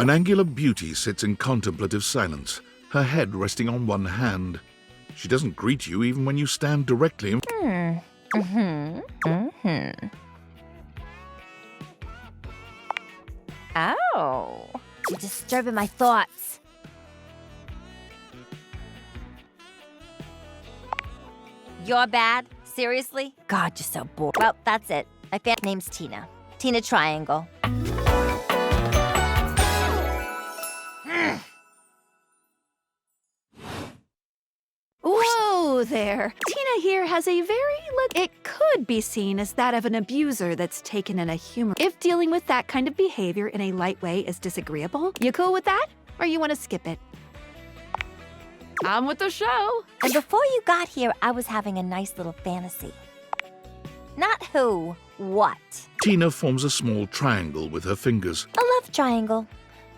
An angular beauty sits in contemplative silence, her head resting on one hand. She doesn't greet you even when you stand directly in Oh, you're disturbing my thoughts. You're bad? Seriously? God, you're so bored. Well, that's it. My fan name's Tina. Tina Triangle. Whoa there! Tina here has a it could be seen as that of an abuser that's taken in a humor. If dealing with that kind of behavior in a light way is disagreeable, you cool with that? Or you want to skip it? On with the show! And before you got here, I was having a nice little fantasy. Not who, what. Tina forms a small triangle with her fingers. A love triangle.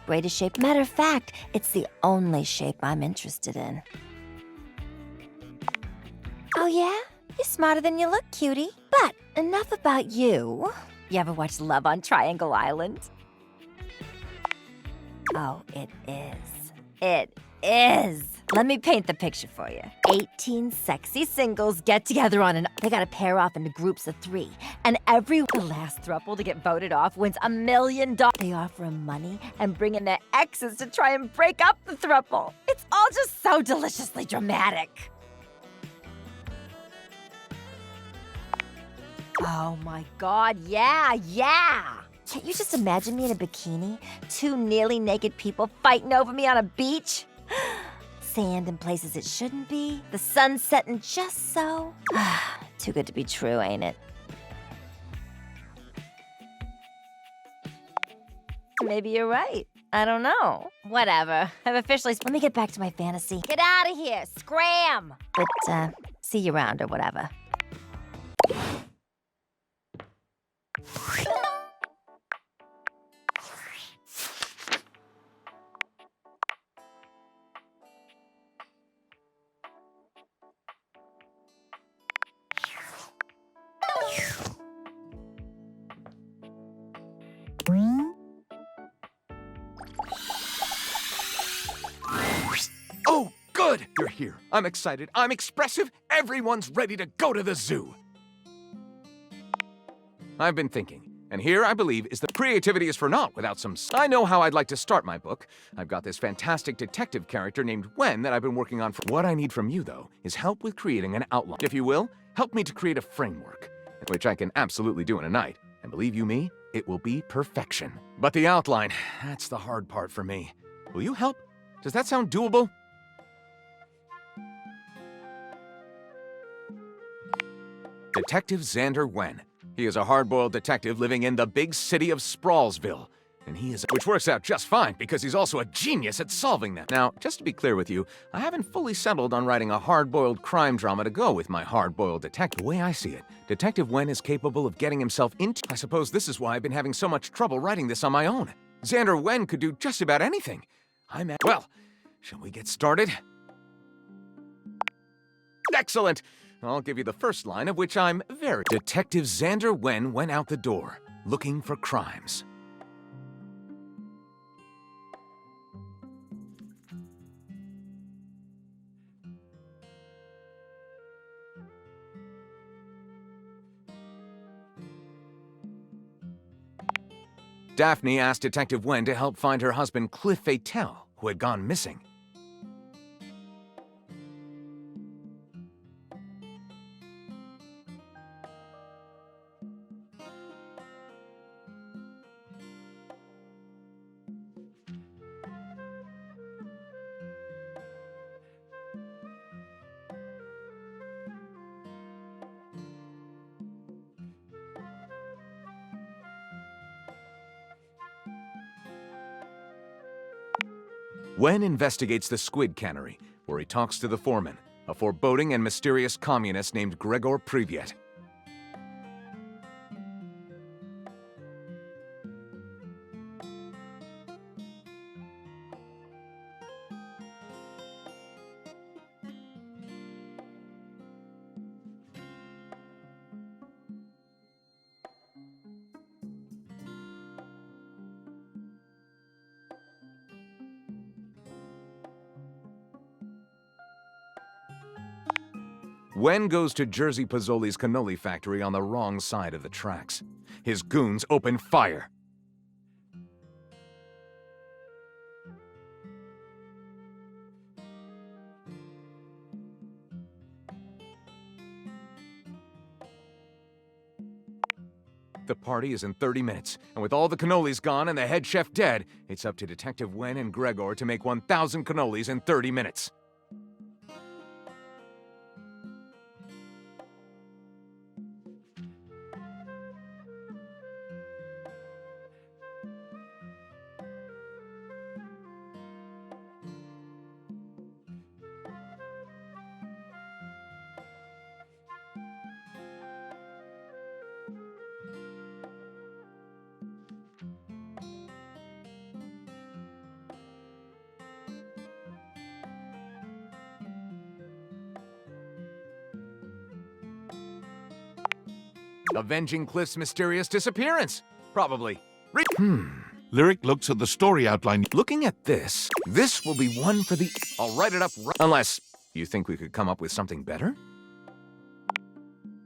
Greatest shape. Matter of fact, it's the only shape I'm interested in. Oh yeah? You're smarter than you look, cutie. But enough about you. You ever watch Love on Triangle Island? Oh, it is. It is. Let me paint the picture for you. 18 sexy singles get together on they gotta pair off into groups of 3. And the last throuple to get voted off wins $1 million. They offer them money and bring in their exes to try and break up the throuple. It's all just so deliciously dramatic. Oh my God, yeah. Can't you just imagine me in a bikini? 2 nearly naked people fighting over me on a beach? Sand in places it shouldn't be. The sun setting just so. Too good to be true, ain't it? Maybe you're right. I don't know. Whatever. I've officially... Let me get back to my fantasy. Get out of here! Scram! But, see you around or whatever. Oh, good! You're here. I'm excited. I'm expressive. Everyone's ready to go to the zoo. I've been thinking, and here I believe is that creativity is for naught without some... I know how I'd like to start my book. I've got this fantastic detective character named Wen that I've been working on for... What I need from you, though, is help with creating an outline. If you will, help me to create a framework, which I can absolutely do in a night. And believe you me, it will be perfection. But the outline, that's the hard part for me. Will you help? Does that sound doable? Detective Xander Wen. He is a hard-boiled detective living in the big city of Sprawlsville. And he is... Which works out just fine, because he's also a genius at solving them. Now, just to be clear with you, I haven't fully settled on writing a hard-boiled crime drama to go with my hard-boiled detective. The way I see it, Detective Wen is capable of getting himself into... I suppose this is why I've been having so much trouble writing this on my own. Xander Wen could do just about anything. Well, shall we get started? Excellent! I'll give you the first line, of which I'm very... Detective Xander Wen went out the door, looking for crimes. Daphne asked Detective Wen to help find her husband Cliff Fatel, who had gone missing. Wen investigates the squid cannery, where he talks to the foreman, a foreboding and mysterious communist named Gregor Privyet. Wen goes to Jersey Pozzoli's cannoli factory on the wrong side of the tracks. His goons open fire. The party is in 30 minutes, and with all the cannolis gone and the head chef dead, it's up to Detective Wen and Gregor to make 1,000 cannolis in 30 minutes. Avenging Cliff's mysterious disappearance. Probably. Lyric looks at the story outline. Looking at this will be one for the... I'll write it up unless you think we could come up with something better?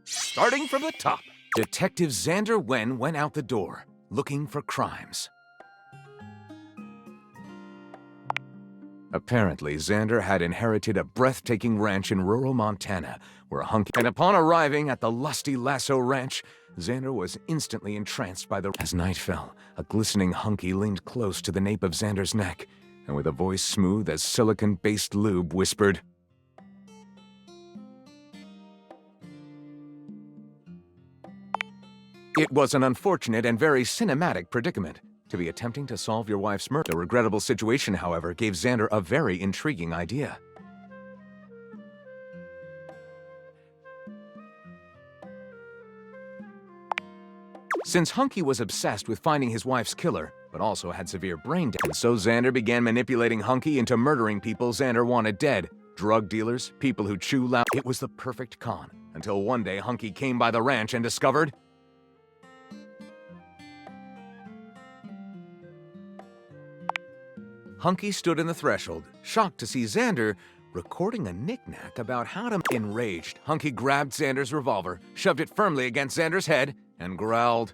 Starting from the top. Detective Xander Wen went out the door, looking for crimes. Apparently, Xander had inherited a breathtaking ranch in rural Montana, where Hunky... And upon arriving at the lusty Lasso Ranch, Xander was instantly entranced by the... As night fell, a glistening Hunky leaned close to the nape of Xander's neck, and with a voice smooth as silicon-based lube, whispered, "It was an unfortunate and very cinematic predicament. To be attempting to solve your wife's murder. The regrettable situation, however, gave Xander a very intriguing idea. Since Hunky was obsessed with finding his wife's killer, but also had severe brain damage, so Xander began manipulating Hunky into murdering people Xander wanted dead. Drug dealers, people who chew loud. It was the perfect con, until one day Hunky came by the ranch and discovered... Hunky stood in the threshold, shocked to see Xander recording a knick-knack about how to... Enraged, Hunky grabbed Xander's revolver, shoved it firmly against Xander's head, and growled.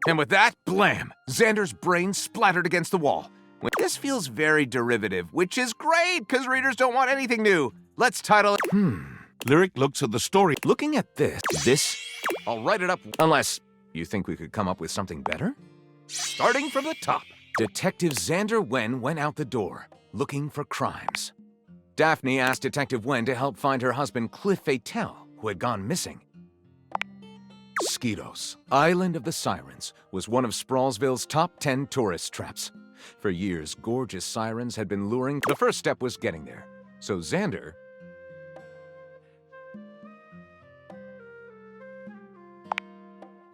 And with that, blam! Xander's brain splattered against the wall. This feels very derivative, which is great, because readers don't want anything new. Let's title it... Lyric looks at the story. Looking at this, I'll write it up unless you think we could come up with something better? Starting from the top. Detective Xander Wen went out the door, looking for crimes. Daphne asked Detective Wen to help find her husband Cliff Fatel, who had gone missing. Skidos, Island of the Sirens, was one of Sprawlsville's top 10 tourist traps. For years, gorgeous sirens had been luring. The first step was getting there. So Xander...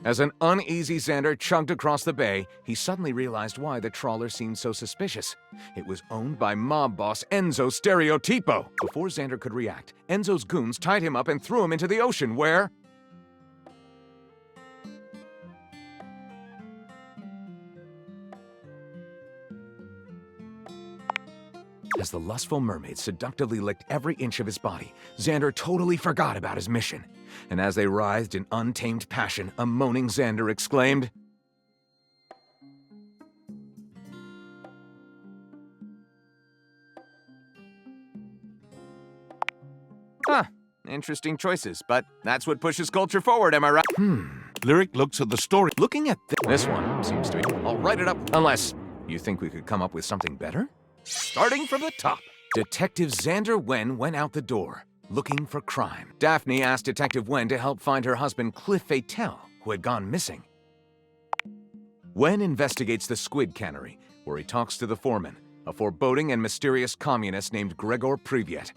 As an uneasy Xander chugged across the bay, he suddenly realized why the trawler seemed so suspicious. It was owned by mob boss Enzo Stereotipo. Before Xander could react, Enzo's goons tied him up and threw him into the ocean, where... As the lustful mermaid seductively licked every inch of his body, Xander totally forgot about his mission. And as they writhed in untamed passion, a moaning Xander exclaimed, "Huh, interesting choices, but that's what pushes culture forward, am I right?" Lyric looks at the story. Looking at this one seems to be... I'll write it up unless you think we could come up with something better? Starting from the top. Detective Xander Wen went out the door, looking for crime. Daphne asked Detective Wen to help find her husband Cliff Fatel, who had gone missing. Wen investigates the squid cannery, where he talks to the foreman, a foreboding and mysterious communist named Gregor Privyet.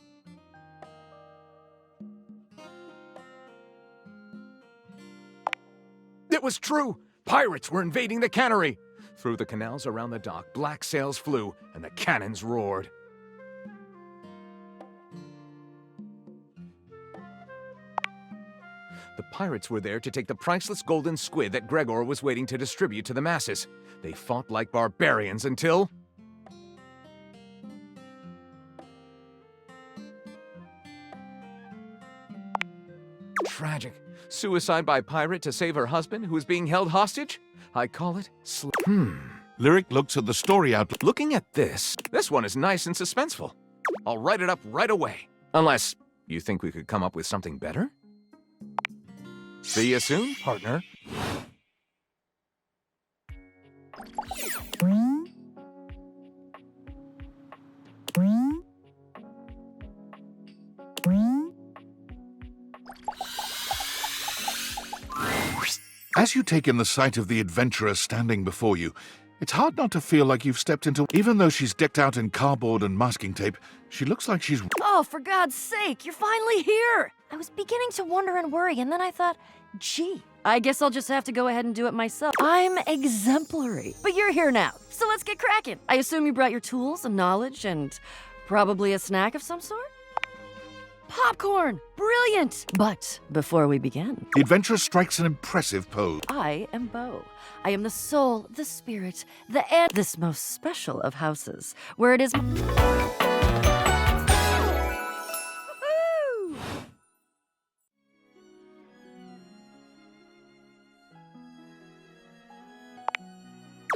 It was true! Pirates were invading the cannery! Through the canals around the dock, black sails flew, and the cannons roared. The pirates were there to take the priceless golden squid that Gregor was waiting to distribute to the masses. They fought like barbarians until... Tragic. Suicide by pirate to save her husband, who is being held hostage? I call it Lyric looks at the story outline. Looking at this one is nice and suspenseful. I'll write it up right away. Unless you think we could come up with something better? See you soon, partner. As you take in the sight of the adventurer standing before you, it's hard not to feel like you've stepped into... Even though she's decked out in cardboard and masking tape, she looks like she's... Oh, for God's sake, you're finally here! I was beginning to wonder and worry, and then I thought, gee, I guess I'll just have to go ahead and do it myself. I'm exemplary. But you're here now, so let's get cracking. I assume you brought your tools and knowledge and probably a snack of some sort? Popcorn! Brilliant! But before we begin, The adventurer strikes an impressive pose. I am Bo. I am the soul, the spirit, the end, this most special of houses, where it is... Woo!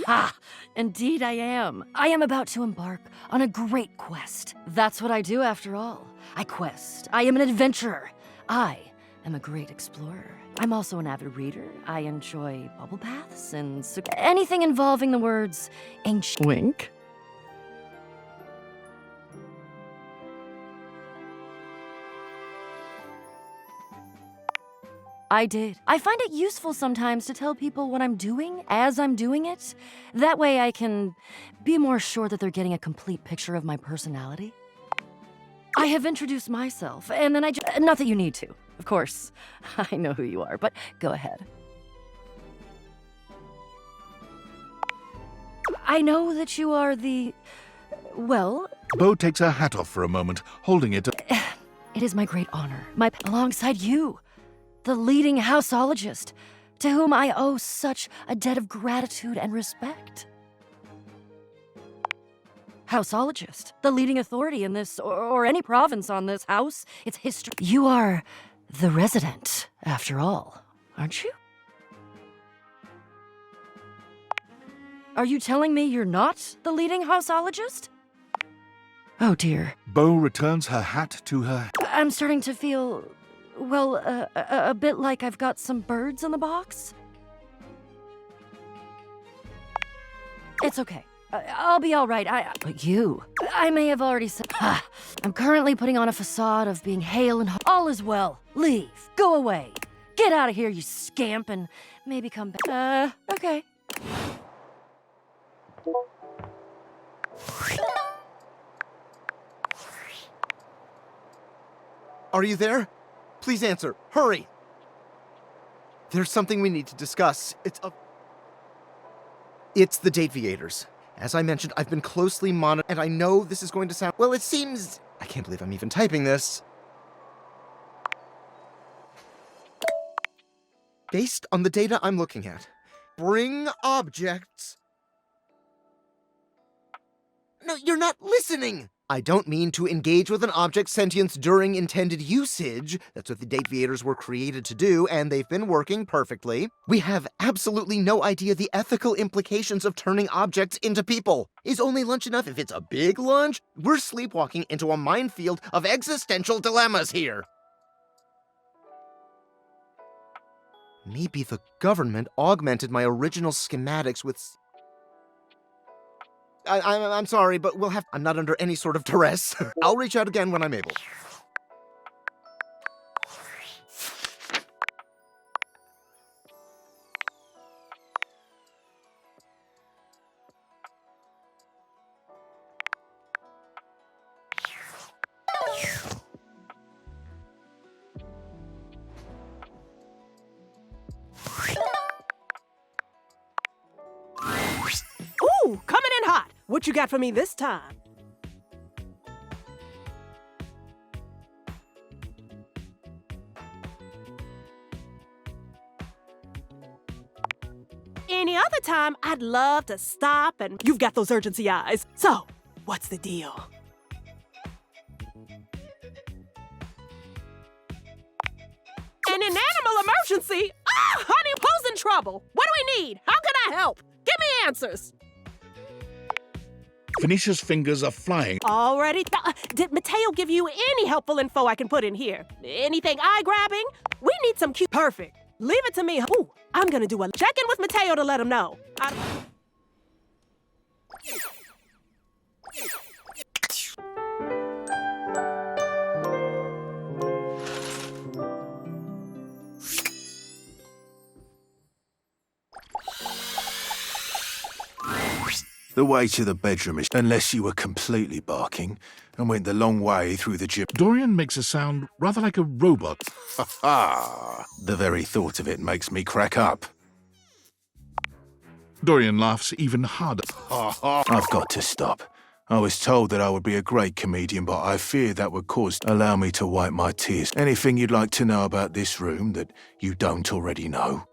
Ha! Indeed I am. I am about to embark on a great quest. That's what I do after all. I quest. I am an adventurer. I am a great explorer. I'm also an avid reader. I enjoy bubble baths and anything involving the words ancient. Wink. I did. I find it useful sometimes to tell people what I'm doing as I'm doing it. That way I can be more sure that they're getting a complete picture of my personality. I have introduced myself, and then not that you need to. Of course, I know who you are, but go ahead. I know that you are the... well... Bo takes her hat off for a moment, holding it... It is my great honor, alongside you, the leading houseologist, to whom I owe such a debt of gratitude and respect. Houseologist, the leading authority in this, or any province on this house, its history. You are the resident, after all, aren't you? Are you telling me you're not the leading houseologist? Oh dear. Bo returns her hat to her... I'm starting to feel, well, a bit like I've got some birds in the box. It's okay. I'll be all right. But you, I may have already said, I'm currently putting on a facade of being hale and all is well. Leave. Go away. Get out of here, you scamp, and maybe come back. Okay. Are you there? Please answer. Hurry! There's something we need to discuss. It's the Dateviators. As I mentioned, I've been closely monitored, and I know this is going to sound... Well, it seems... I can't believe I'm even typing this. Based on the data I'm looking at, bring objects... No, you're not listening! I don't mean to engage with an object's sentience during intended usage. That's what the Dateviators were created to do, and they've been working perfectly. We have absolutely no idea the ethical implications of turning objects into people. Is only lunch enough if it's a big lunch? We're sleepwalking into a minefield of existential dilemmas here. Maybe the government augmented my original schematics with... I'm sorry, but we'll have... I'm not under any sort of duress. I'll reach out again when I'm able. Ooh, coming in hot. What you got for me this time? Any other time, I'd love to stop and you've got those urgency eyes. So, what's the deal? In an animal emergency? Ah, honey, who's in trouble? What do we need? How can I help? Give me answers. Phoenicia's fingers are flying. Already? Did Mateo give you any helpful info I can put in here? Anything eye-grabbing? We need some cute... Perfect. Leave it to me. Ooh, I'm gonna do a check-in with Mateo to let him know. The way to the bedroom is, unless you were completely barking and went the long way through the gym. Dorian makes a sound rather like a robot. Ha ha! The very thought of it makes me crack up. Dorian laughs even harder. I've got to stop. I was told that I would be a great comedian, but I fear that would allow me to wipe my tears. Anything you'd like to know about this room that you don't already know?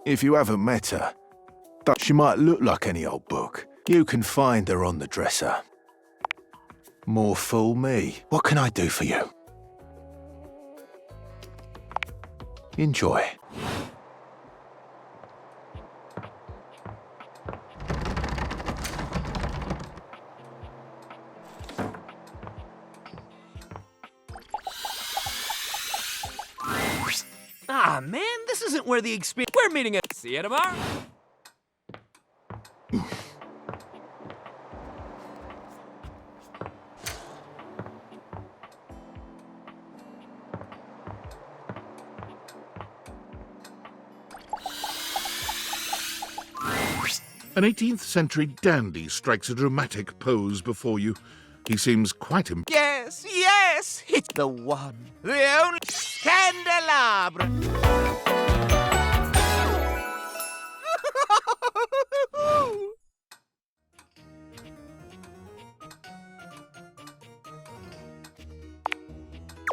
If you haven't met her, she might look like any old book. You can find her on the dresser. More fool me. What can I do for you? Enjoy. Ah, man, this isn't where the experience... We're meeting at... See you tomorrow. An 18th century dandy strikes a dramatic pose before you. He seems quite Yes, yes, it's the one, the only candelabra.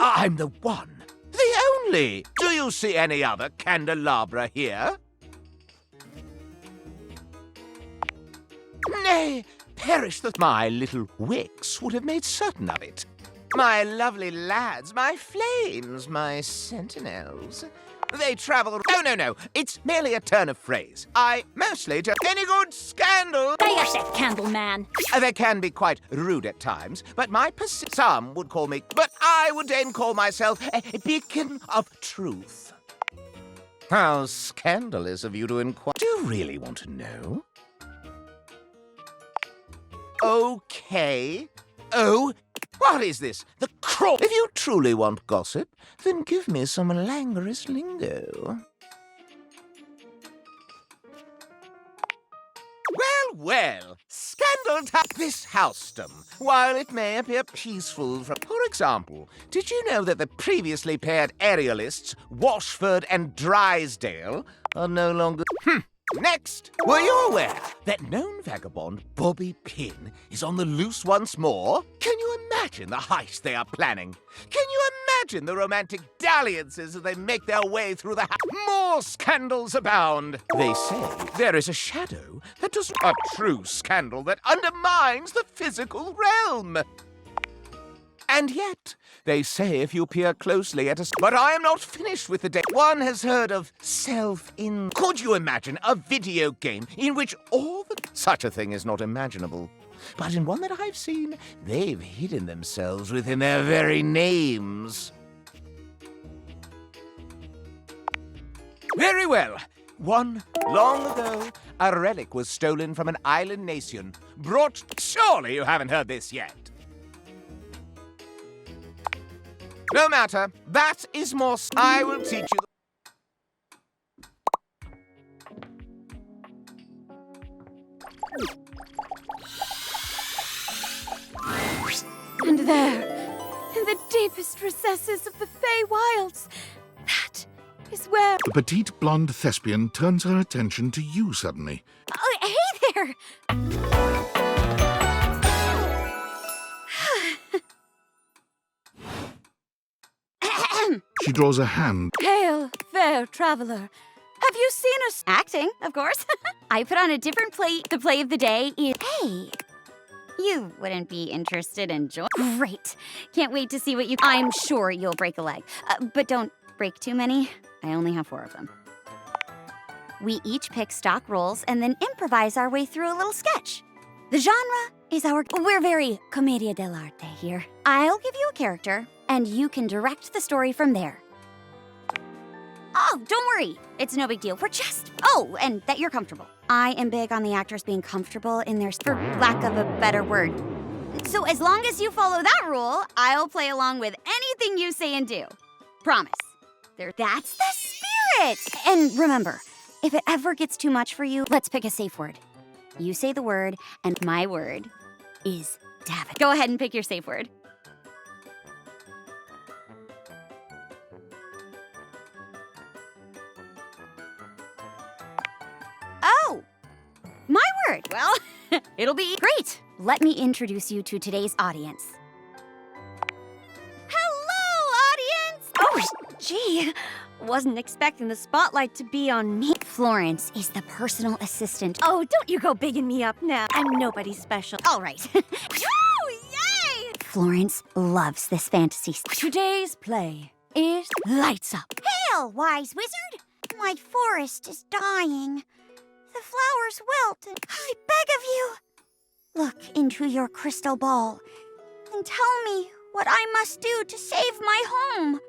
I'm the one, the only. Do you see any other candelabra here? Nay, perish the... My little wicks would have made certain of it. My lovely lads, my flames, my sentinels. They travel... Oh, no, it's merely a turn of phrase. I mostly just... Any good scandal? Say yourself, Candleman. They can be quite rude at times, but some would call me... But I would then call myself a beacon of truth. How scandalous of you to inquire. Do you really want to know? Okay. Oh, what is this? The crawl. If you truly want gossip, then give me some languorous lingo. Well, scandal time. This housedom, while it may appear peaceful from... For example, did you know that the previously paired aerialists, Washford and Drysdale, are no longer... Next, were you aware that known vagabond Bobby Pin is on the loose once more? Can you imagine the heist they are planning? Can you imagine the romantic dalliances as they make their way through the house? More scandals abound. They say there is a shadow that does a true scandal that undermines the physical realm. And yet, they say if you peer closely at us... But I am not finished with the day. One has heard of self-in... Could you imagine a video game in which all the... Such a thing is not imaginable. But in one that I've seen, they've hidden themselves within their very names. Very well. Long ago, a relic was stolen from an island nation. Brought... Surely you haven't heard this yet. No matter, that is more... I will teach you... And there, in the deepest recesses of the Fey Wilds, that is where... The petite blonde thespian turns her attention to you suddenly. Oh, hey there! She draws a hand. Hail, fair traveler. Have you seen us acting, of course? I put on a different play. The play of the day is... Hey, you wouldn't be interested in Great. Can't wait to see what you... I'm sure you'll break a leg. But don't break too many. I only have 4 of them. We each pick stock roles and then improvise our way through a little sketch. The genre is our... We're very commedia dell'arte here. I'll give you a character, and you can direct the story from there. Oh, don't worry. It's no big deal. We're just... Oh, and that you're comfortable. I am big on the actors being comfortable in their... For lack of a better word. So as long as you follow that rule, I'll play along with anything you say and do. Promise. That's the spirit! And remember, if it ever gets too much for you, let's pick a safe word. You say the word, and my word is David. Go ahead and pick your safe word. Oh, my word. Well, it'll be great. Let me introduce you to today's audience. Hello, audience! Oh, gee. Wasn't expecting the spotlight to be on me. Florence is the personal assistant. Oh, don't you go bigging me up now. I'm nobody special. All right. Woo! Yay! Florence loves this fantasy. Today's play is Lights Up. Hail, wise wizard! My forest is dying. The flowers wilt, and I beg of you, look into your crystal ball and tell me what I must do to save my home.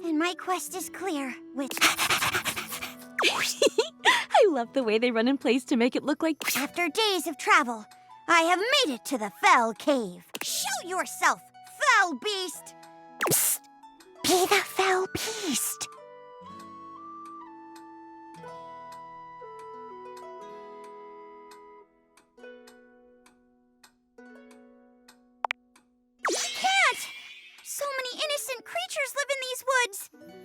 And my quest is clear, which... I love the way they run in place to make it look like... After days of travel, I have made it to the Fell Cave. Show yourself, Fell Beast! Psst! Be the Fell Beast! So many innocent creatures live in these woods.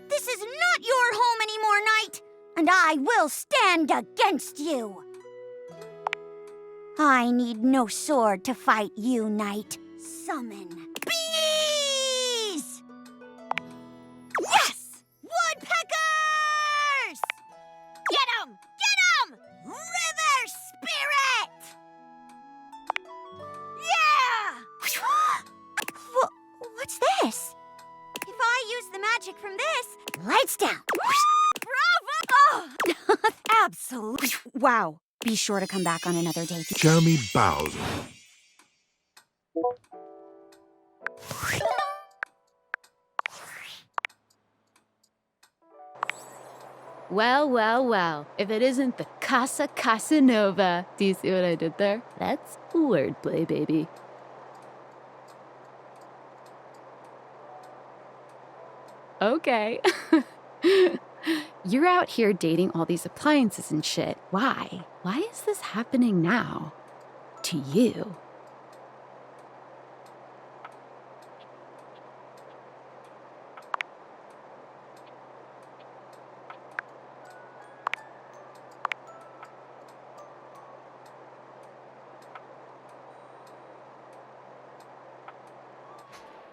This is not your home anymore, Knight, and I will stand against you. I need no sword to fight you, Knight. Summon bees! Yes! Woodpeckers! Get 'em! Get 'em! River Spirit! Yeah! What's this? If I use the magic from this, lights down. Bravo! Oh, absolutely. Wow. Be sure to come back on another day. Jeremy Bowser. Well, well, well. If it isn't the Casa Casanova. Do you see what I did there? That's wordplay, baby. Okay. You're out here dating all these appliances and shit. Why? Why is this happening now? To you?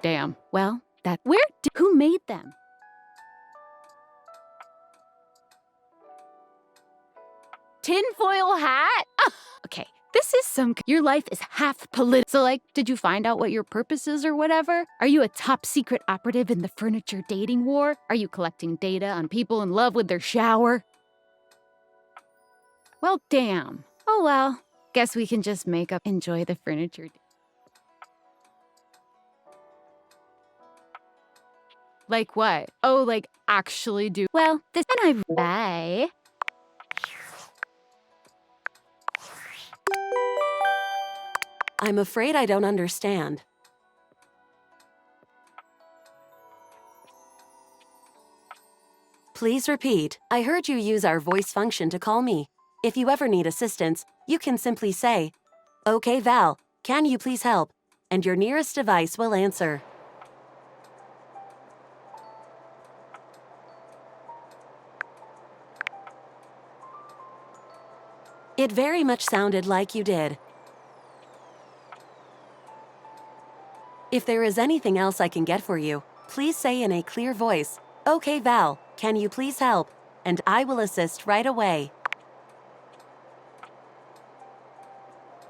Damn. Well, who made them? Tinfoil hat? Okay, this is your life is half political. So like, did you find out what your purpose is or whatever? Are you a top secret operative in the furniture dating war? Are you collecting data on people in love with their shower? Well, damn. Oh well, guess we can just make up, enjoy the furniture. Like what? Oh, like actually do. Well, this and Bye. I'm afraid I don't understand. Please repeat. I heard you use our voice function to call me. If you ever need assistance, you can simply say, "Okay, Val, can you please help?" And your nearest device will answer. It very much sounded like you did. If there is anything else I can get for you, please say in a clear voice, Okay, Val, can you please help? And I will assist right away.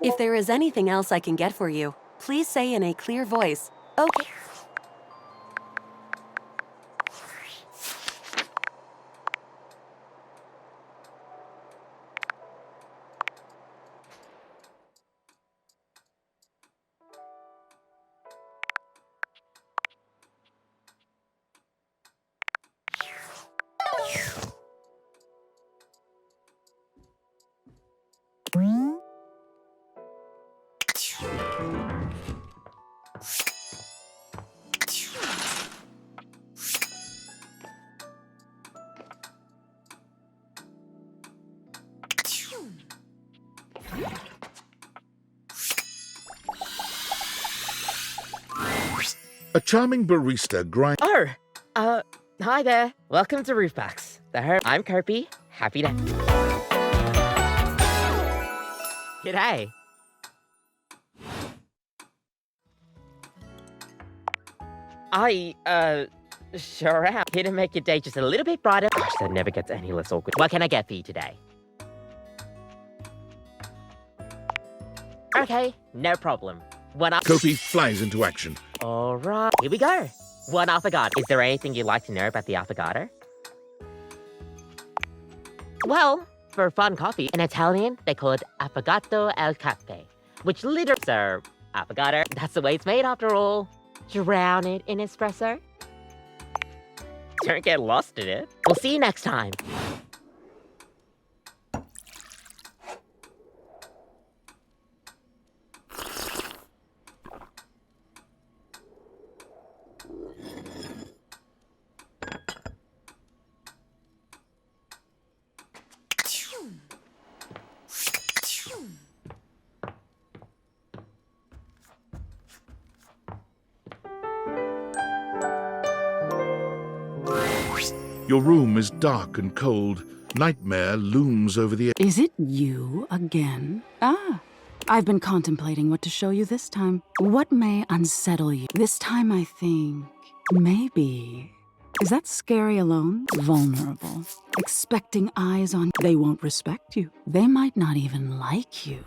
If there is anything else I can get for you, please say in a clear voice. Okay. A charming barista grinds. Hi there. Welcome to Roofbox. I'm Kirby. Happy to... G'day. Sure am. Here to make your day just a little bit brighter. Gosh, that never gets any less awkward. What can I get for you today? Okay, no problem. Kopi flies into action. All right, here we go. One affogato. Is there anything you'd like to know about the affogato? Well, for fun coffee, in Italian, they call it affogato al caffè, which literally serve affogato. That's the way it's made after all. Drown it in espresso. Don't get lost in it. We'll see you next time. Your room is dark and cold. Nightmare looms over the... Is it you again? I've been contemplating what to show you this time. What may unsettle you? This time I think, maybe... Is that scary alone? Vulnerable. Expecting eyes on... They won't respect you. They might not even like you.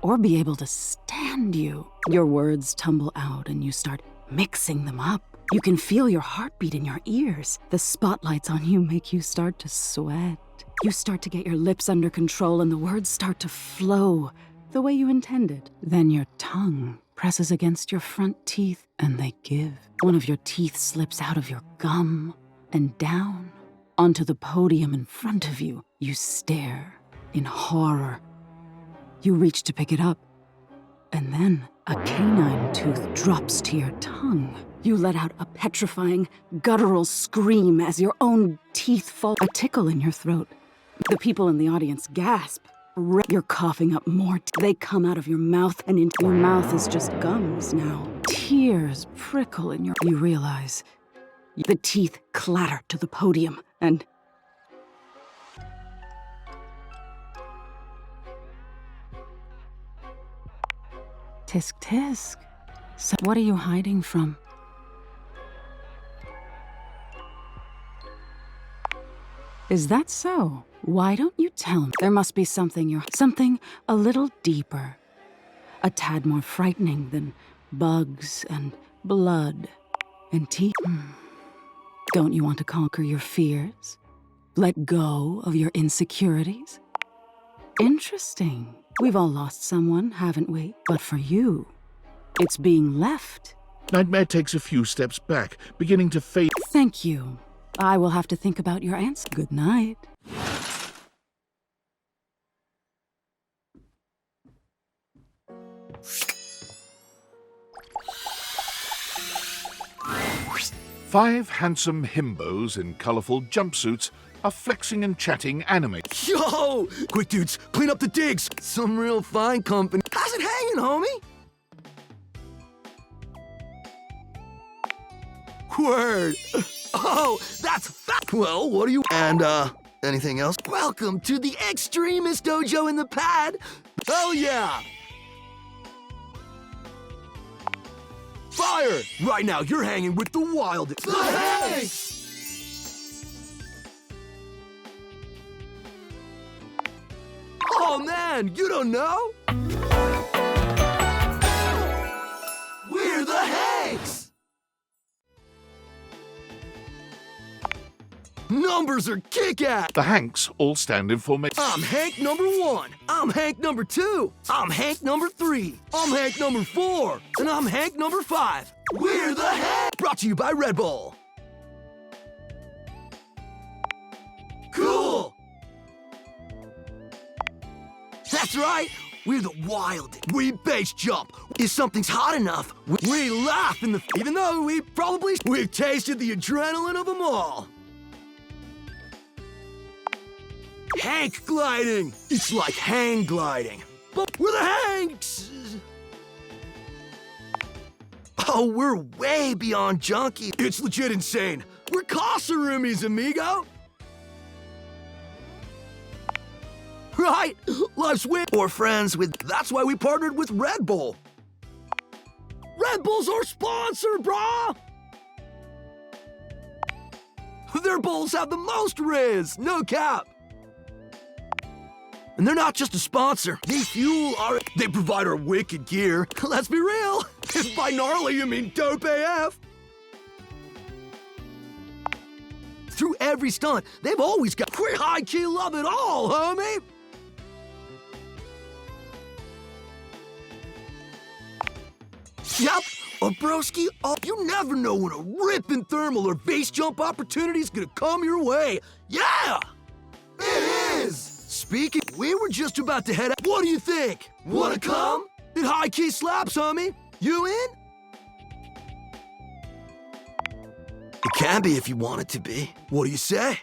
Or be able to stand you. Your words tumble out and you start mixing them up. You can feel your heartbeat in your ears. The spotlights on you make you start to sweat. You start to get your lips under control and the words start to flow the way you intended. Then your tongue presses against your front teeth and they give. One of your teeth slips out of your gum and down onto the podium in front of you. You stare in horror. You reach to pick it up, and then a canine tooth drops to your tongue. You let out a petrifying, guttural scream as your own teeth fall. A tickle in your throat. The people in the audience gasp. You're coughing up more. They come out of your mouth, and into your mouth is just gums now. Tears prickle in your... You realize the teeth clatter to the podium, and... Tisk tisk. So what are you hiding from? Is that so? Why don't you tell me? There must be something something a little deeper. A tad more frightening than bugs and blood and teeth. Don't you want to conquer your fears? Let go of your insecurities? Interesting. We've all lost someone, haven't we? But for you, it's being left. Nightmare takes a few steps back, beginning to fade. Thank you. I will have to think about your answer. Good night. Five handsome himbos in colorful jumpsuits are flexing and chatting anime. Yo! Quick, dudes, clean up the digs. Some real fine company. How's it hanging, homie? Word. Oh, that's fat. Well, what are you... And, anything else? Welcome to the Extremist Dojo in the pad. Hell yeah! Fire! Right now, you're hanging with the wildest. Nice! Oh man, you don't know? We're the Hanks! Numbers are kick-ass! The Hanks all stand in formation. I'm Hank number 1. I'm Hank number 2. I'm Hank number 3. I'm Hank number 4. And I'm Hank number 5. We're the Hank! Brought to you by Red Bull. Cool! That's right! We're the wild. We base jump. If something's hot enough, we laugh in the... Even though we've tasted the adrenaline of them all. Hank gliding! It's like hang gliding. But we're the Hanks! Oh, we're way beyond junkie. It's legit insane. We're Casa Roomies, amigo! Right? Life's win. Or friends with... That's why we partnered with Red Bull. Red Bull's our sponsor, brah! Their bowls have the most Riz, no cap. And they're not just a sponsor. They provide our wicked gear. Let's be real. If by gnarly you mean dope AF. Through every stunt, they've always got... We high-key love it all, homie! Yep, a broski, you never know when a ripping thermal or base jump opportunity's gonna come your way. Yeah! It is! Speaking, we were just about to head out. What do you think? Wanna come? It high-key slaps, homie. You in? It can be if you want it to be. What do you say?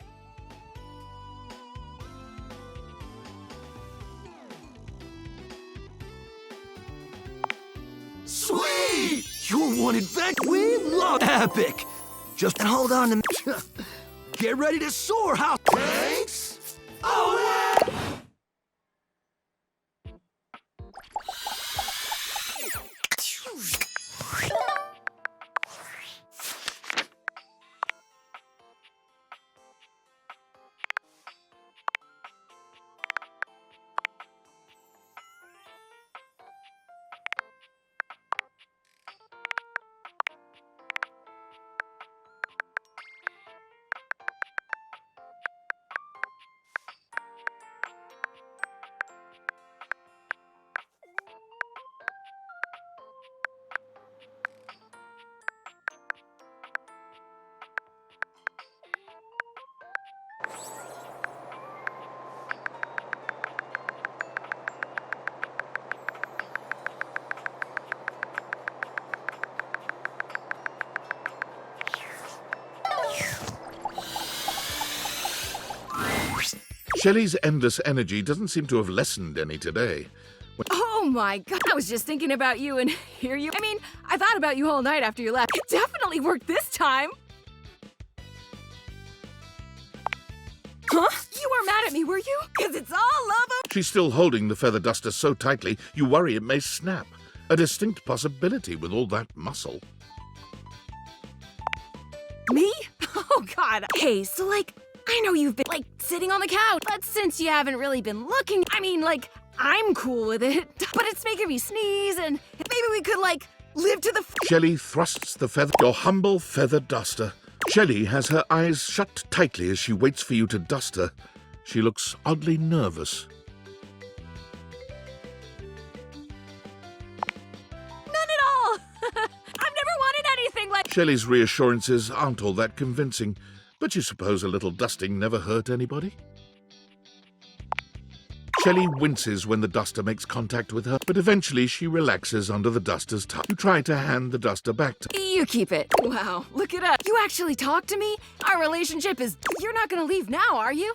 Sweet! You're one adventure. We love epic. Just hold on to me. Get ready to soar, house. Thanks. Oh yeah! Shelley's endless energy doesn't seem to have lessened any today. Oh my god, I was just thinking about you and here you... I mean, I thought about you all night after you left. It definitely worked this time! Huh? You weren't mad at me, were you? Because it's all love. She's still holding the feather duster so tightly, you worry it may snap. A distinct possibility with all that muscle. Me? Oh god. Hey, so like, I know you've been like sitting on the couch, but since you haven't really been looking, I mean like, I'm cool with it, but it's making me sneeze and maybe we could like live to the... Shelley thrusts the feather, your humble feather duster. Shelley has her eyes shut tightly as she waits for you to dust her. She looks oddly nervous. None at all! I've never wanted anything like... Shelley's reassurances aren't all that convincing, but you suppose a little dusting never hurt anybody? Shelley winces when the duster makes contact with her, but eventually she relaxes under the duster's touch. You try to hand the duster back to... You keep it. Wow, look it up. You actually talk to me? Our relationship is... You're not gonna leave now, are you?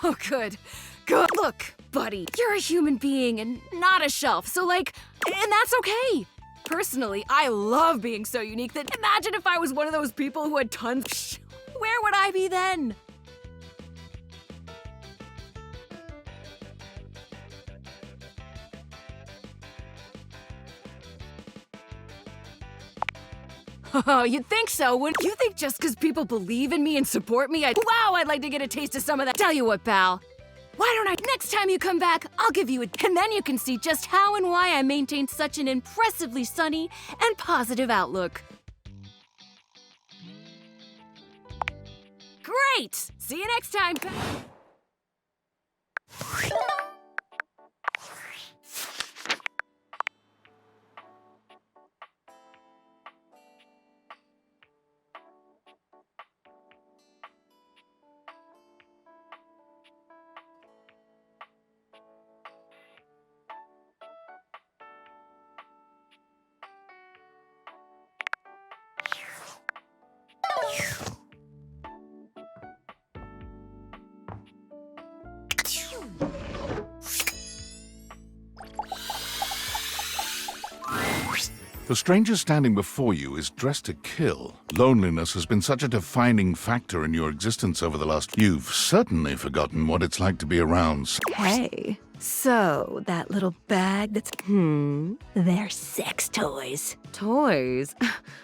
Oh, good. Good. Look, buddy, you're a human being and not a shelf, so like, and that's okay. Personally, I love being so unique that imagine if I was one of those people who had tons... Where would I be then? Oh, you'd think so, wouldn't you? Think just because people believe in me and support me, I'd like to get a taste of some of that. Tell you what, pal. Why don't I, next time you come back, I'll give you and then you can see just how and why I maintain such an impressively sunny and positive outlook. Great! See you next time, pal. The stranger standing before you is dressed to kill. Loneliness has been such a defining factor in your existence over the last... You've certainly forgotten what it's like to be around. Hey, so that little bag that's... they're sex toys. Toys?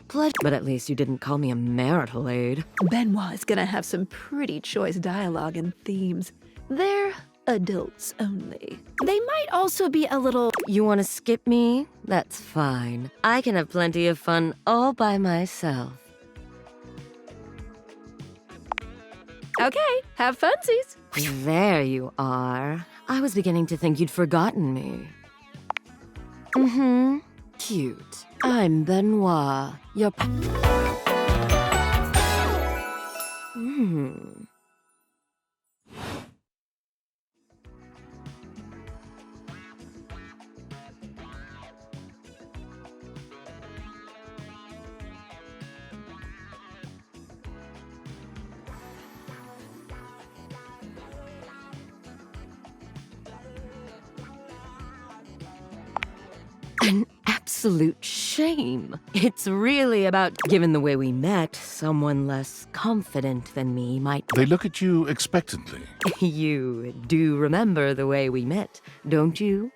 But at least you didn't call me a marital aid. Benoit is gonna have some pretty choice dialogue and themes. They're adults only. They might also be a little... You want to skip me? That's fine. I can have plenty of fun all by myself. Okay, have funsies. There you are. I was beginning to think you'd forgotten me. Cute. I'm Benoit, your... An absolute shame. It's really about, given the way we met, someone less confident than me might... They look at you expectantly. You do remember the way we met, don't you?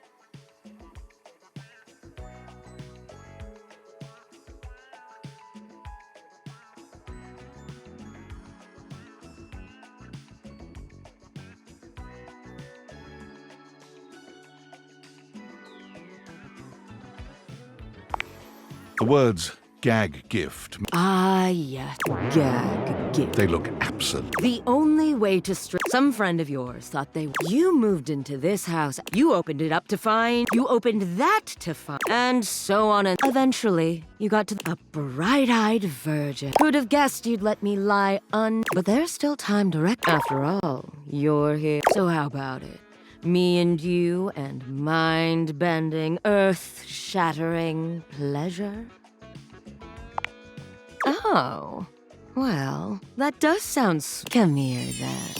The words gag gift, Ah, yes, gag gift. they look absolute. The only way to some friend of yours thought you moved into this house, you opened it up to find, you opened that to find, and so on, and eventually you got to a bright-eyed virgin. Who'd have guessed you'd let me lie but there's still time to after all, you're here, so how about it? Me and you and mind-bending, earth-shattering pleasure? Oh, well, that does sound... Come here, then.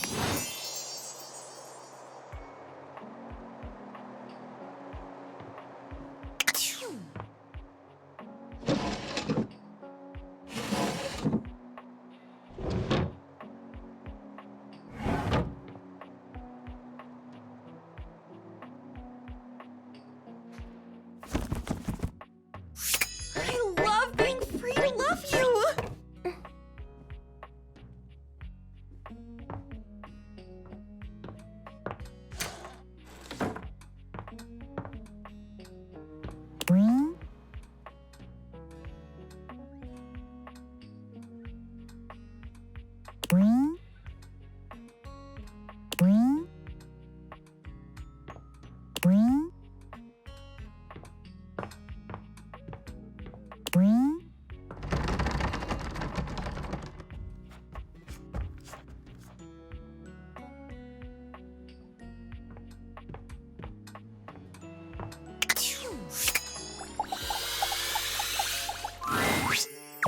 I love being free to love you!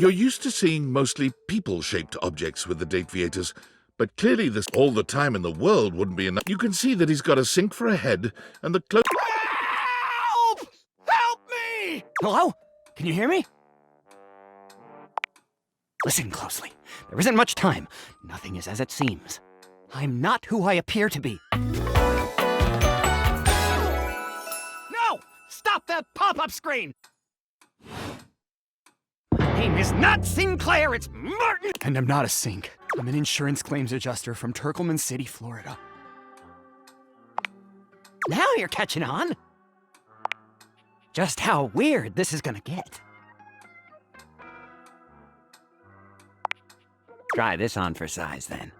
You're used to seeing mostly people-shaped objects with the Dateviators, but clearly this all the time in the world wouldn't be enough. You can see that he's got a sink for a head, and the Help! Help me! Hello? Can you hear me? Listen closely. There isn't much time. Nothing is as it seems. I'm not who I appear to be. No! Stop that pop-up screen! name is not Sinclair, it's Martin! And I'm not a sink. I'm an insurance claims adjuster from Turkleman City, Florida. Now you're catching on. Just how weird this is gonna get. Try this on for size, then.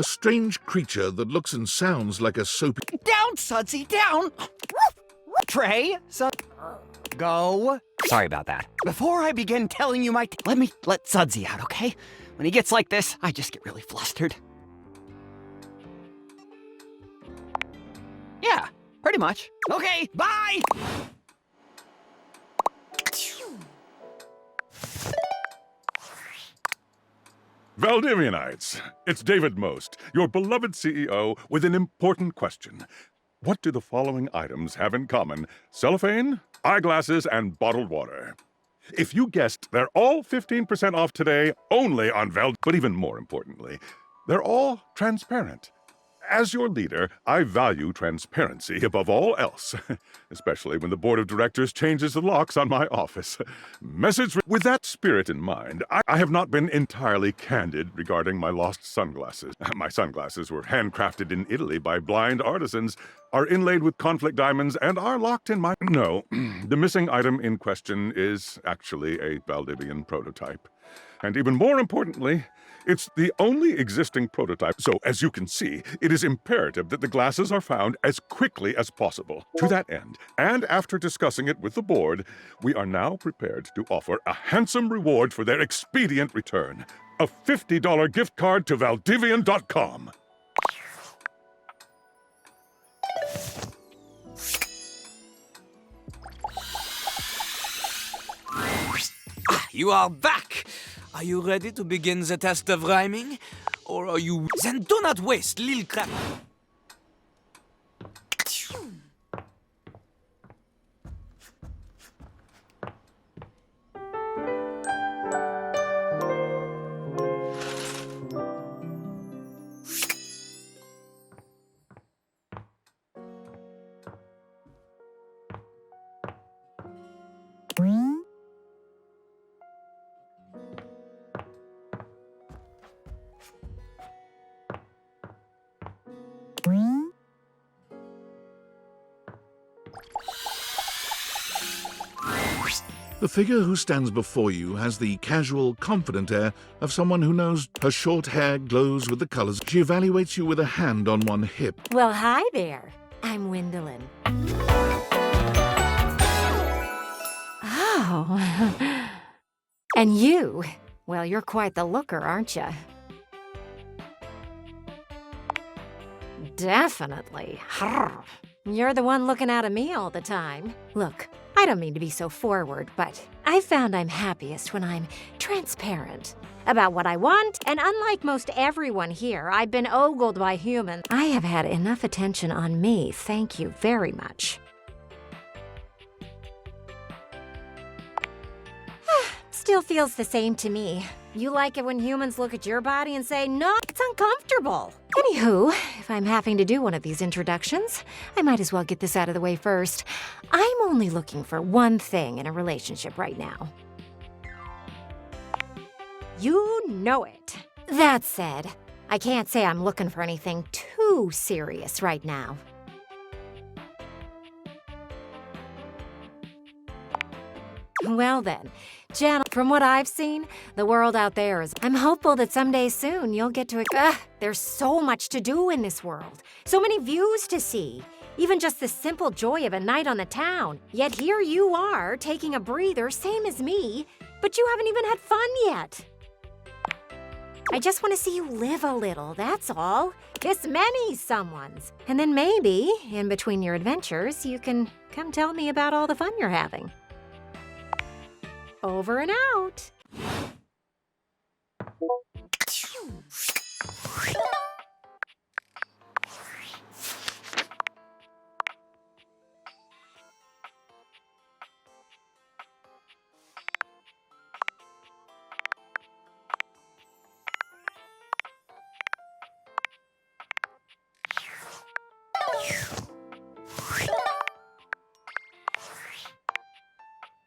A strange creature that looks and sounds like a soapy... Down, Sudsy, down! Trey, go. Sorry about that. Before I begin telling you let Sudsy out, okay? When he gets like this, I just get really flustered. Yeah, pretty much. Okay, bye! Valdivianites, it's David Most, your beloved CEO, with an important question. What do the following items have in common? Cellophane, eyeglasses, and bottled water. If you guessed, they're all 15% off today, only on But even more importantly, they're all transparent. As your leader, I value transparency above all else, especially when the board of directors changes the locks on my office. With that spirit in mind, I have not been entirely candid regarding my lost sunglasses. My sunglasses were handcrafted in Italy by blind artisans, are inlaid with conflict diamonds, and are locked in my... No, the missing item in question is actually a Valdivian prototype. And even more importantly, it's the only existing prototype, so as you can see, it is imperative that the glasses are found as quickly as possible. To that end, and after discussing it with the board, we are now prepared to offer a handsome reward for their expedient return. A $50 gift card to Valdivian.com. You are back! Are you ready to begin the test of rhyming? Or are you... Then do not waste, little crap. The figure who stands before you has the casual, confident air of someone who knows. Her short hair glows with the colors. She evaluates you with a hand on one hip. Well, hi there. I'm Wendelin. Oh. And you? Well, you're quite the looker, aren't you? Definitely. You're the one looking out at me all the time. Look, I don't mean to be so forward, but I found I'm happiest when I'm transparent about what I want, and unlike most everyone here, I've been ogled by humans. I have had enough attention on me, thank you very much. Still feels the same to me. You like it when humans look at your body and say, no, it's uncomfortable. Anywho, if I'm having to do one of these introductions, I might as well get this out of the way first. I'm only looking for one thing in a relationship right now. You know it. That said, I can't say I'm looking for anything too serious right now. Well then, Jen, from what I've seen, the world out there is... I'm hopeful that someday soon you'll get to... there's so much to do in this world. So many views to see. Even just the simple joy of a night on the town. Yet here you are, taking a breather, same as me, but you haven't even had fun yet. I just want to see you live a little, that's all. Kiss many someones. And then maybe, in between your adventures, you can come tell me about all the fun you're having. Over and out.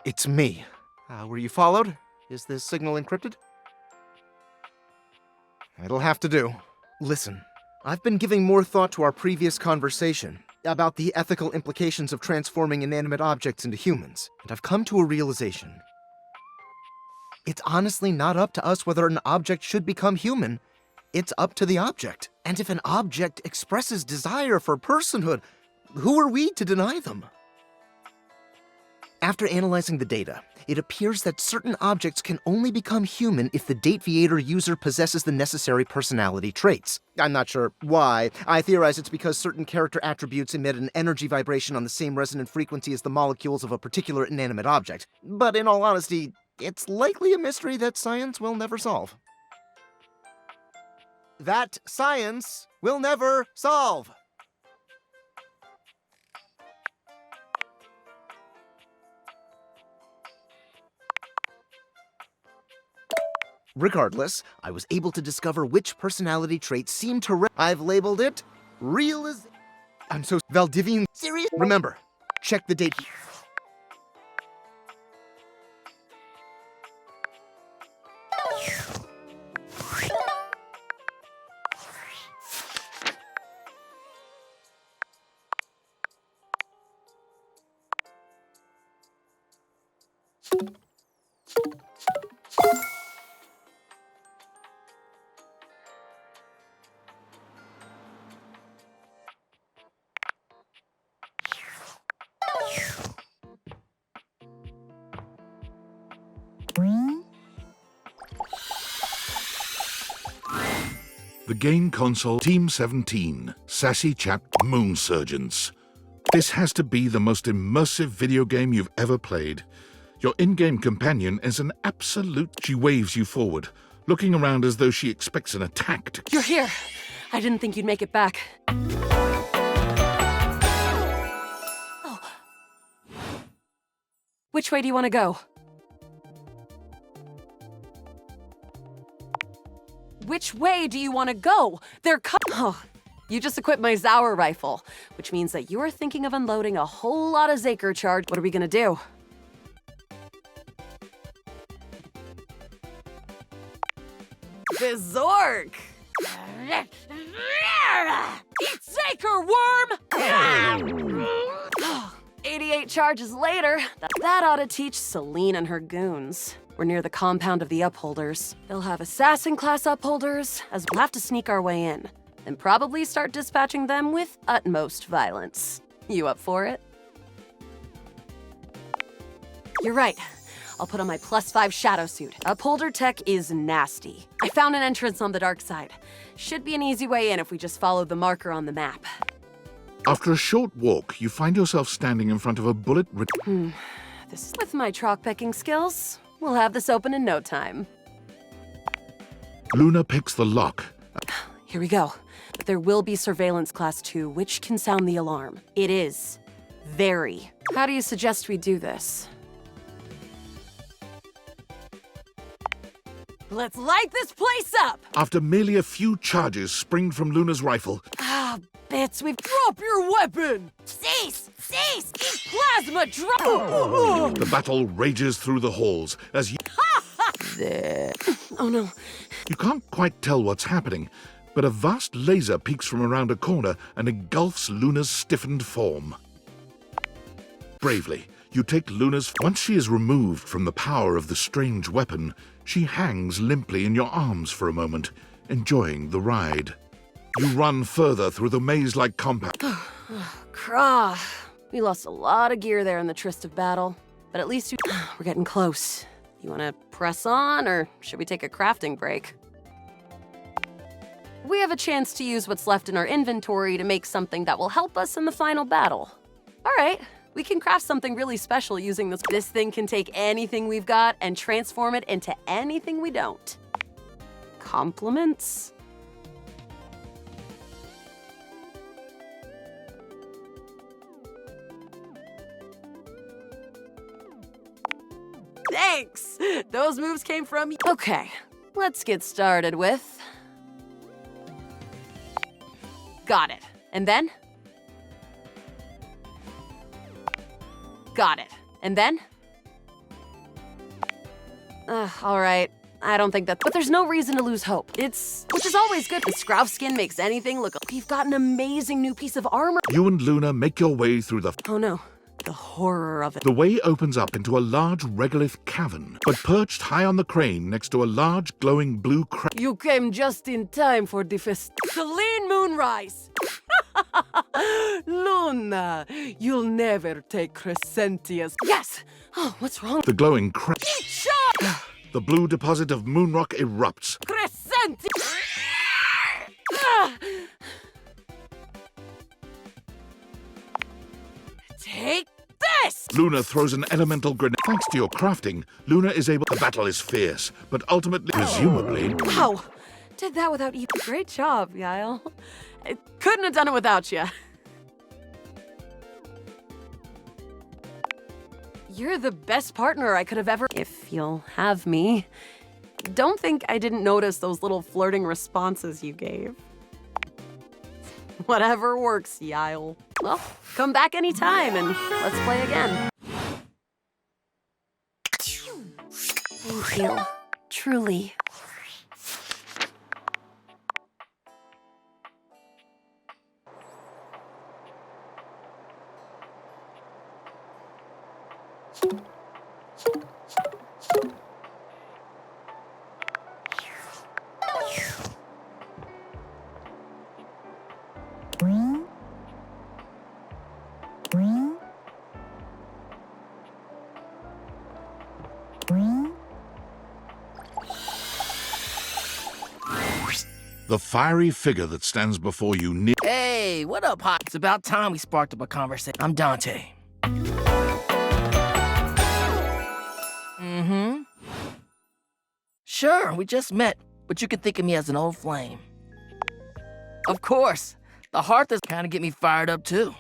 It's me. Were you followed? Is this signal encrypted? It'll have to do. Listen, I've been giving more thought to our previous conversation about the ethical implications of transforming inanimate objects into humans, and I've come to a realization. It's honestly not up to us whether an object should become human. It's up to the object. And if an object expresses desire for personhood, who are we to deny them? After analyzing the data, it appears that certain objects can only become human if the Dateviator user possesses the necessary personality traits. I'm not sure why. I theorize it's because certain character attributes emit an energy vibration on the same resonant frequency as the molecules of a particular inanimate object. But in all honesty, it's likely a mystery that science will never solve. That science will never solve! Regardless, I was able to discover which personality traits seem to I've labeled it I'm so Valdivian serious. Remember, check the date. The game console Team 17, Sassy Chat Moon Surgeons. This has to be the most immersive video game you've ever played. Your in-game companion is an absolute... She waves you forward, looking around as though she expects an attack to... You're here. I didn't think you'd make it back. Oh. Which way do you want to go? Which way do you want to go? Oh, you just equipped my Zauer rifle, which means that you're thinking of unloading a whole lot of Zaker charge. What are we gonna do? The Zork! Eat Zaker, worm! 88 charges later, that ought to teach Celine and her goons. We're near the compound of the Upholders. They'll have assassin-class Upholders, as we'll have to sneak our way in, and probably start dispatching them with utmost violence. You up for it? You're right. I'll put on my +5 shadow suit. Upholder tech is nasty. I found an entrance on the dark side. Should be an easy way in if we just follow the marker on the map. After a short walk, you find yourself standing in front of a bullet... This is with my chalk-picking skills. We'll have this open in no time. Luna picks the lock. Here we go. There will be surveillance class 2, which can sound the alarm. It is. Very. How do you suggest we do this? Let's light this place up! After merely a few charges spring from Luna's rifle... Ah, bits, we've... Drop your weapon! Cease! Cease! Plasma drop! The battle rages through the halls as you... Oh no. You can't quite tell what's happening, but a vast laser peeks from around a corner and engulfs Luna's stiffened form. Bravely, you take Luna's... Once she is removed from the power of the strange weapon, she hangs limply in your arms for a moment, enjoying the ride. You run further through the maze-like compound. Krah. We lost a lot of gear there in the tryst of battle, but at least we're getting close. You want to press on, or should we take a crafting break? We have a chance to use what's left in our inventory to make something that will help us in the final battle. All right, we can craft something really special using this. This thing can take anything we've got and transform it into anything we don't. Compliments? Thanks! Those moves came from you. Okay, let's get started with... Got it. And then? Got it. And then? All right. I don't think that, but there's no reason to lose hope. Which is always good. The Scrouf skin makes anything look. We've got an amazing new piece of armor. You and Luna make your way through the... Oh no, the horror of it. The way opens up into a large regolith cavern, but perched high on the crane next to a large glowing blue You came just in time for the Celine Moonrise. Luna, you'll never take Crescentius. Yes! Oh, what's wrong? The glowing Shot! The blue deposit of Moonrock erupts. Crescentius! Take this! Luna throws an elemental grenade. Thanks to your crafting, Luna is able... The battle is fierce, but ultimately, presumably... Wow! Did that without you. Great job, Yael. I couldn't have done it without you. You're the best partner I could have ever... If you'll have me. Don't think I didn't notice those little flirting responses you gave. Whatever works, Yael. Well, come back anytime and let's play again. Thank you. Truly. The fiery figure that stands before you Hey, what up, Hot? It's about time we sparked up a conversation. I'm Dante. Mm-hmm. Sure, we just met, but you can think of me as an old flame. Of course. The hearth is kind of get me fired up, too.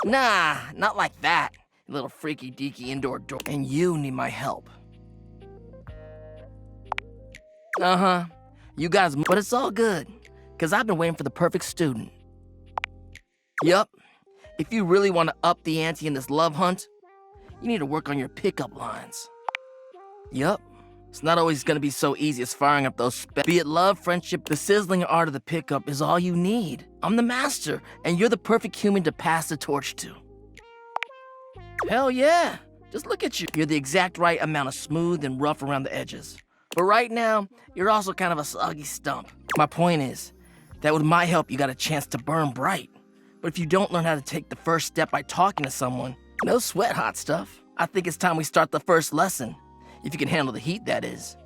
Nah, not like that, you little freaky-deaky indoor door. And you need my help. Uh-huh. You guys, but it's all good, because I've been waiting for the perfect student. Yup. If you really want to up the ante in this love hunt, you need to work on your pickup lines. Yup. It's not always going to be so easy as firing up those Be it love, friendship, the sizzling art of the pickup is all you need. I'm the master, and you're the perfect human to pass the torch to. Hell yeah. Just look at you. You're the exact right amount of smooth and rough around the edges. But right now, you're also kind of a soggy stump. My point is that with my help, you got a chance to burn bright. But if you don't learn how to take the first step by talking to someone, no sweat, hot stuff. I think it's time we start the first lesson. If you can handle the heat, that is.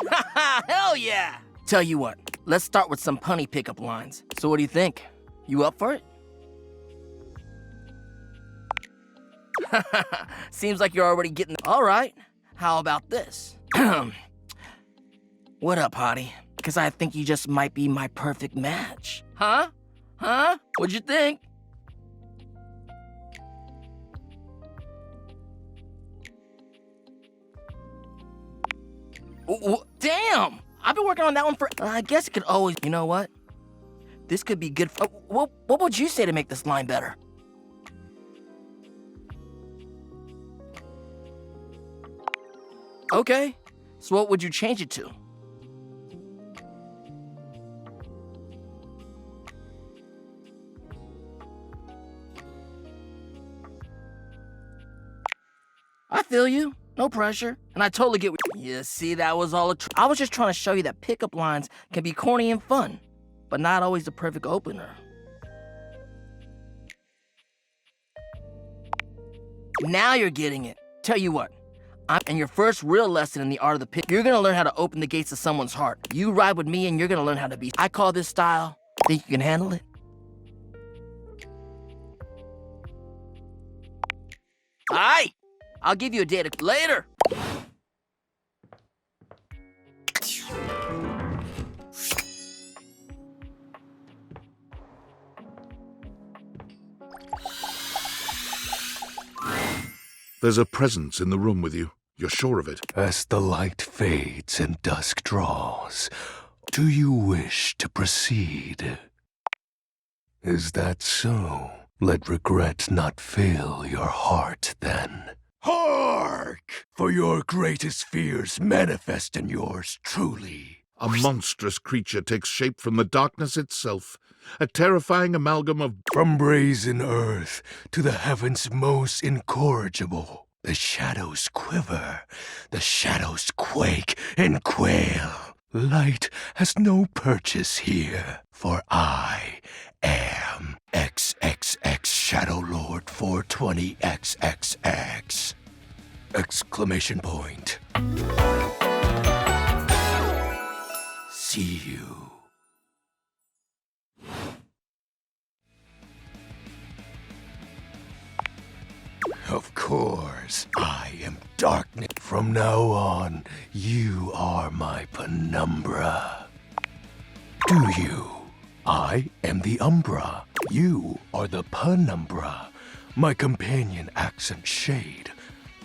Haha, hell yeah! Tell you what, let's start with some punny pickup lines. So what do you think? You up for it? Seems like you're already getting... All right, how about this? What up, hottie? Because I think you just might be my perfect match. Huh? Huh? What'd you think? Damn! I've been working on that one for... I guess it could always... You know what? This could be good for... What would you say to make this line better? Okay, so what would you change it to? I feel you, no pressure, and I totally get what you see. That was all I was just trying to show you that pickup lines can be corny and fun, but not always the perfect opener. Now you're getting it. Tell you what. And your first real lesson in the art of the pick, you're gonna learn how to open the gates of someone's heart. You ride with me and you're gonna learn how to be. I call this style, think you can handle it? Aight, I'll give you a date later. There's a presence in the room with you. You're sure of it. As the light fades and dusk draws, do you wish to proceed? Is that so? Let regret not fill your heart then. Hark! For your greatest fears manifest in yours truly. A monstrous creature takes shape from the darkness itself, a terrifying amalgam of... From brazen earth to the heavens most incorrigible, the shadows quiver, the shadows quake and quail. Light has no purchase here, for I am XXX Shadow Lord 420XXX! Exclamation point. See you. Of course, I am darkness. From now on, you are my penumbra. Do you? I am the umbra. You are the penumbra. My companion accent shade,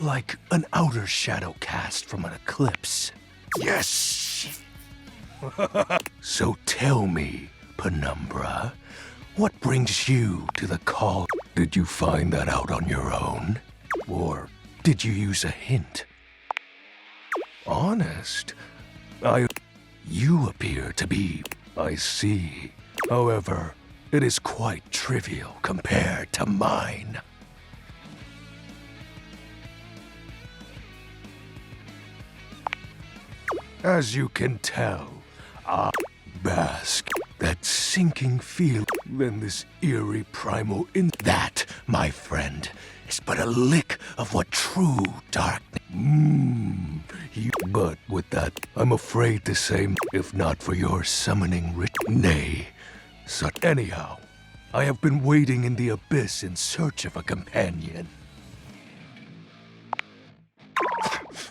like an outer shadow cast from an eclipse. Yes! So tell me, penumbra, what brings you to the call? Did you find that out on your own? Or did you use a hint? Honest? You appear to be... I see. However, it is quite trivial compared to mine. As you can tell, I bask that sinking feel in this eerie primal that, my friend, is but a lick of what true darkness. But with that, I'm afraid to say, if not for your summoning nay. Such anyhow, I have been waiting in the abyss in search of a companion.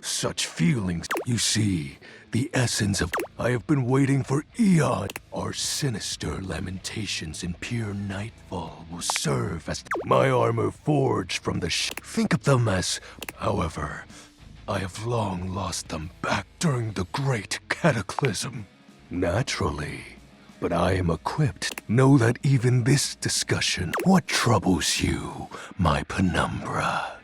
Such feelings, you see, the essence of I have been waiting for eon. Our sinister lamentations in pure nightfall will serve as my armor forged from the think of them as, however, I have long lost them back during the great cataclysm. Naturally, but I am equipped. Know that even this discussion, what troubles you, my penumbra?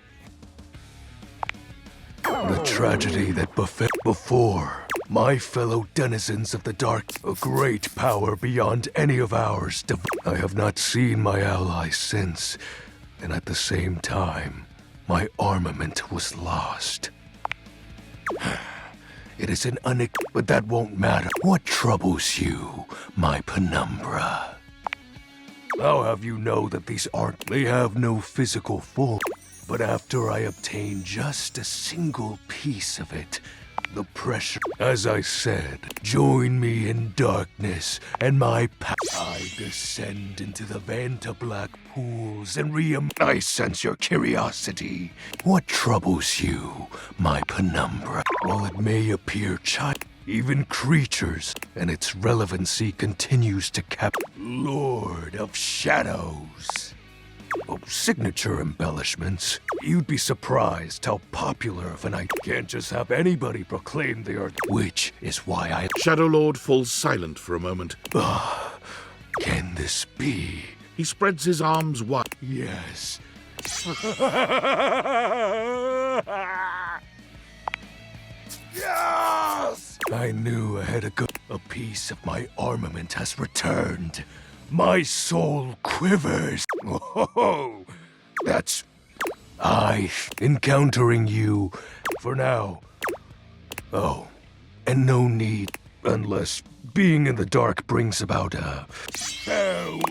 The tragedy that befell before my fellow denizens of the dark, a great power beyond any of ours. I have not seen my allies since, and at the same time, my armament was lost. It is an but that won't matter. What troubles you, my penumbra? I'll have you know that these aren't. They have no physical form. But after I obtain just a single piece of it, the pressure, as I said, join me in darkness, and my I descend into the Vanta black pools and I sense your curiosity. What troubles you, my penumbra? While it may appear even creatures, and its relevancy continues to Lord of Shadows. Signature embellishments. You'd be surprised how popular of an I can't just have anybody proclaim they are, which is why I... Shadow Lord falls silent for a moment. Can this be? He spreads his arms wide. Yes. Yes! I knew I had a piece of my armament has returned. My soul quivers. Oh, that's... encountering you for now. Oh, and no need, unless being in the dark brings about a... Oh.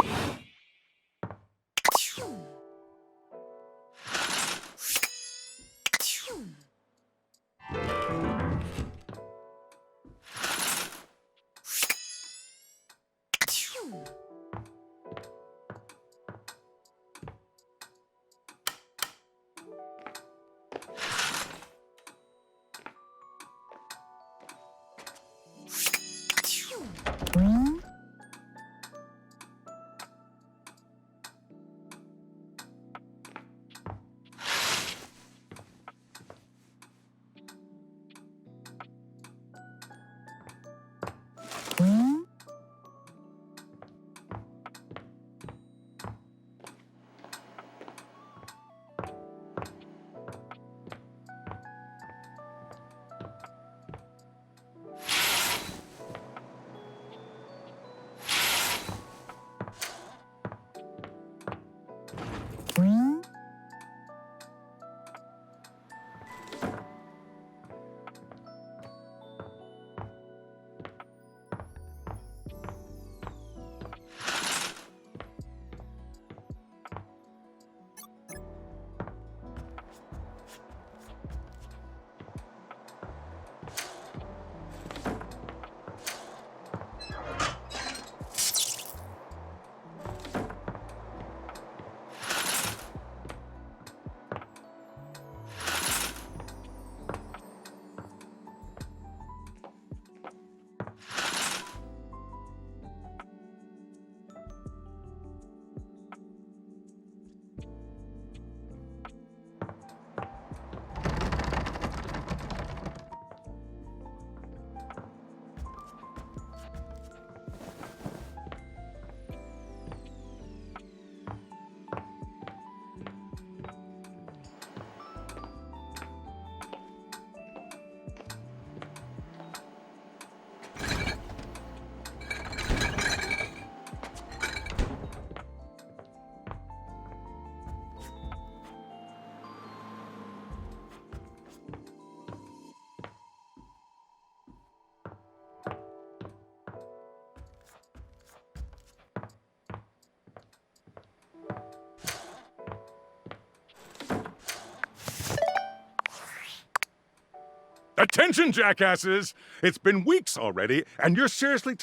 Attention, jackasses! It's been weeks already, and you're seriously...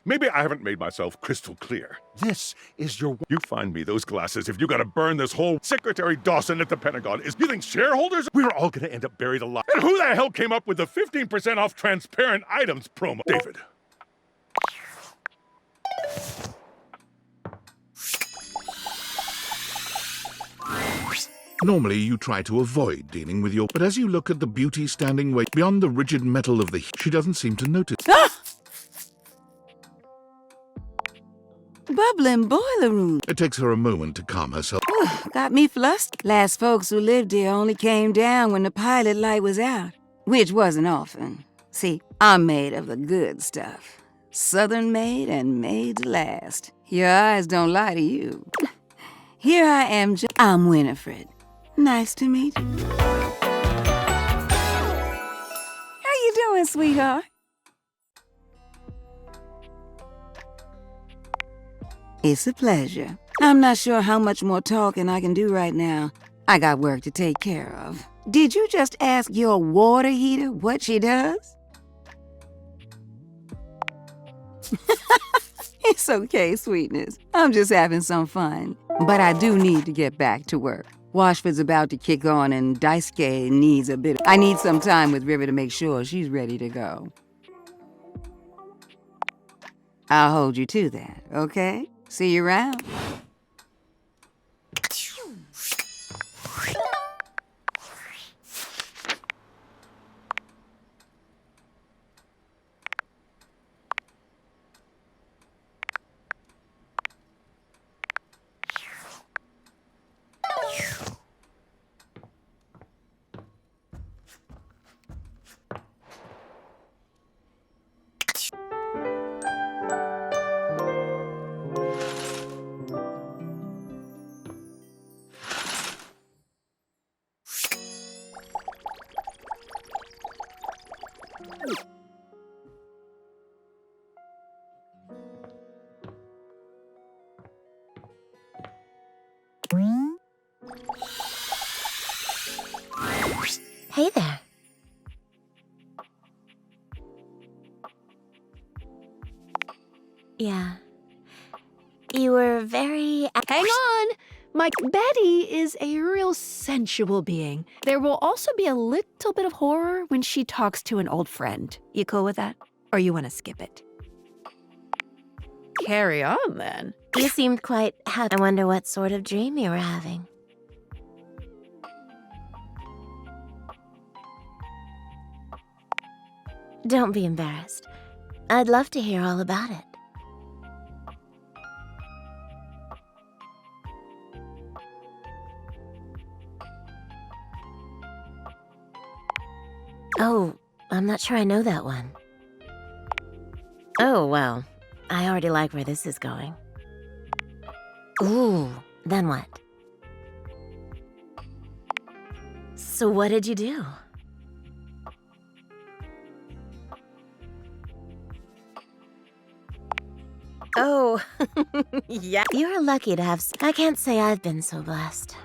Maybe I haven't made myself crystal clear. This is your... You find me those glasses if you gotta burn this whole... Secretary Dawson at the Pentagon is... You think shareholders? We're all gonna end up buried alive. And who the hell came up with the 15% off transparent items promo? David. Normally, you try to avoid dealing with your... But as you look at the beauty standing way beyond the rigid metal of the... She doesn't seem to notice. Bubbling boiler room. It takes her a moment to calm herself. Got me flustered. Last folks who lived here only came down when the pilot light was out, which wasn't often. See, I'm made of the good stuff. Southern made and made to last. Your eyes don't lie to you. Here I am, I'm Winifred. Nice to meet you. How you doing, sweetheart? It's a pleasure. I'm not sure how much more talking I can do right now. I got work to take care of. Did you just ask your water heater what she does? It's okay, sweetness. I'm just having some fun. But I do need to get back to work. Washford's about to kick on and Daisuke needs a bit. I need some time with River to make sure she's ready to go. I'll hold you to that, okay? See you around. Hey there. Yeah. You were very... Hang on! My Betty is a real sensual being. There will also be a little bit of horror when she talks to an old friend. You cool with that? Or you want to skip it? Carry on, then. You seemed quite happy. I wonder what sort of dream you were having. Don't be embarrassed. I'd love to hear all about it. Oh, I'm not sure I know that one. Oh, well, I already like where this is going. Ooh, then what? So what did you do? Oh, yeah. You're lucky to have... I can't say I've been so blessed.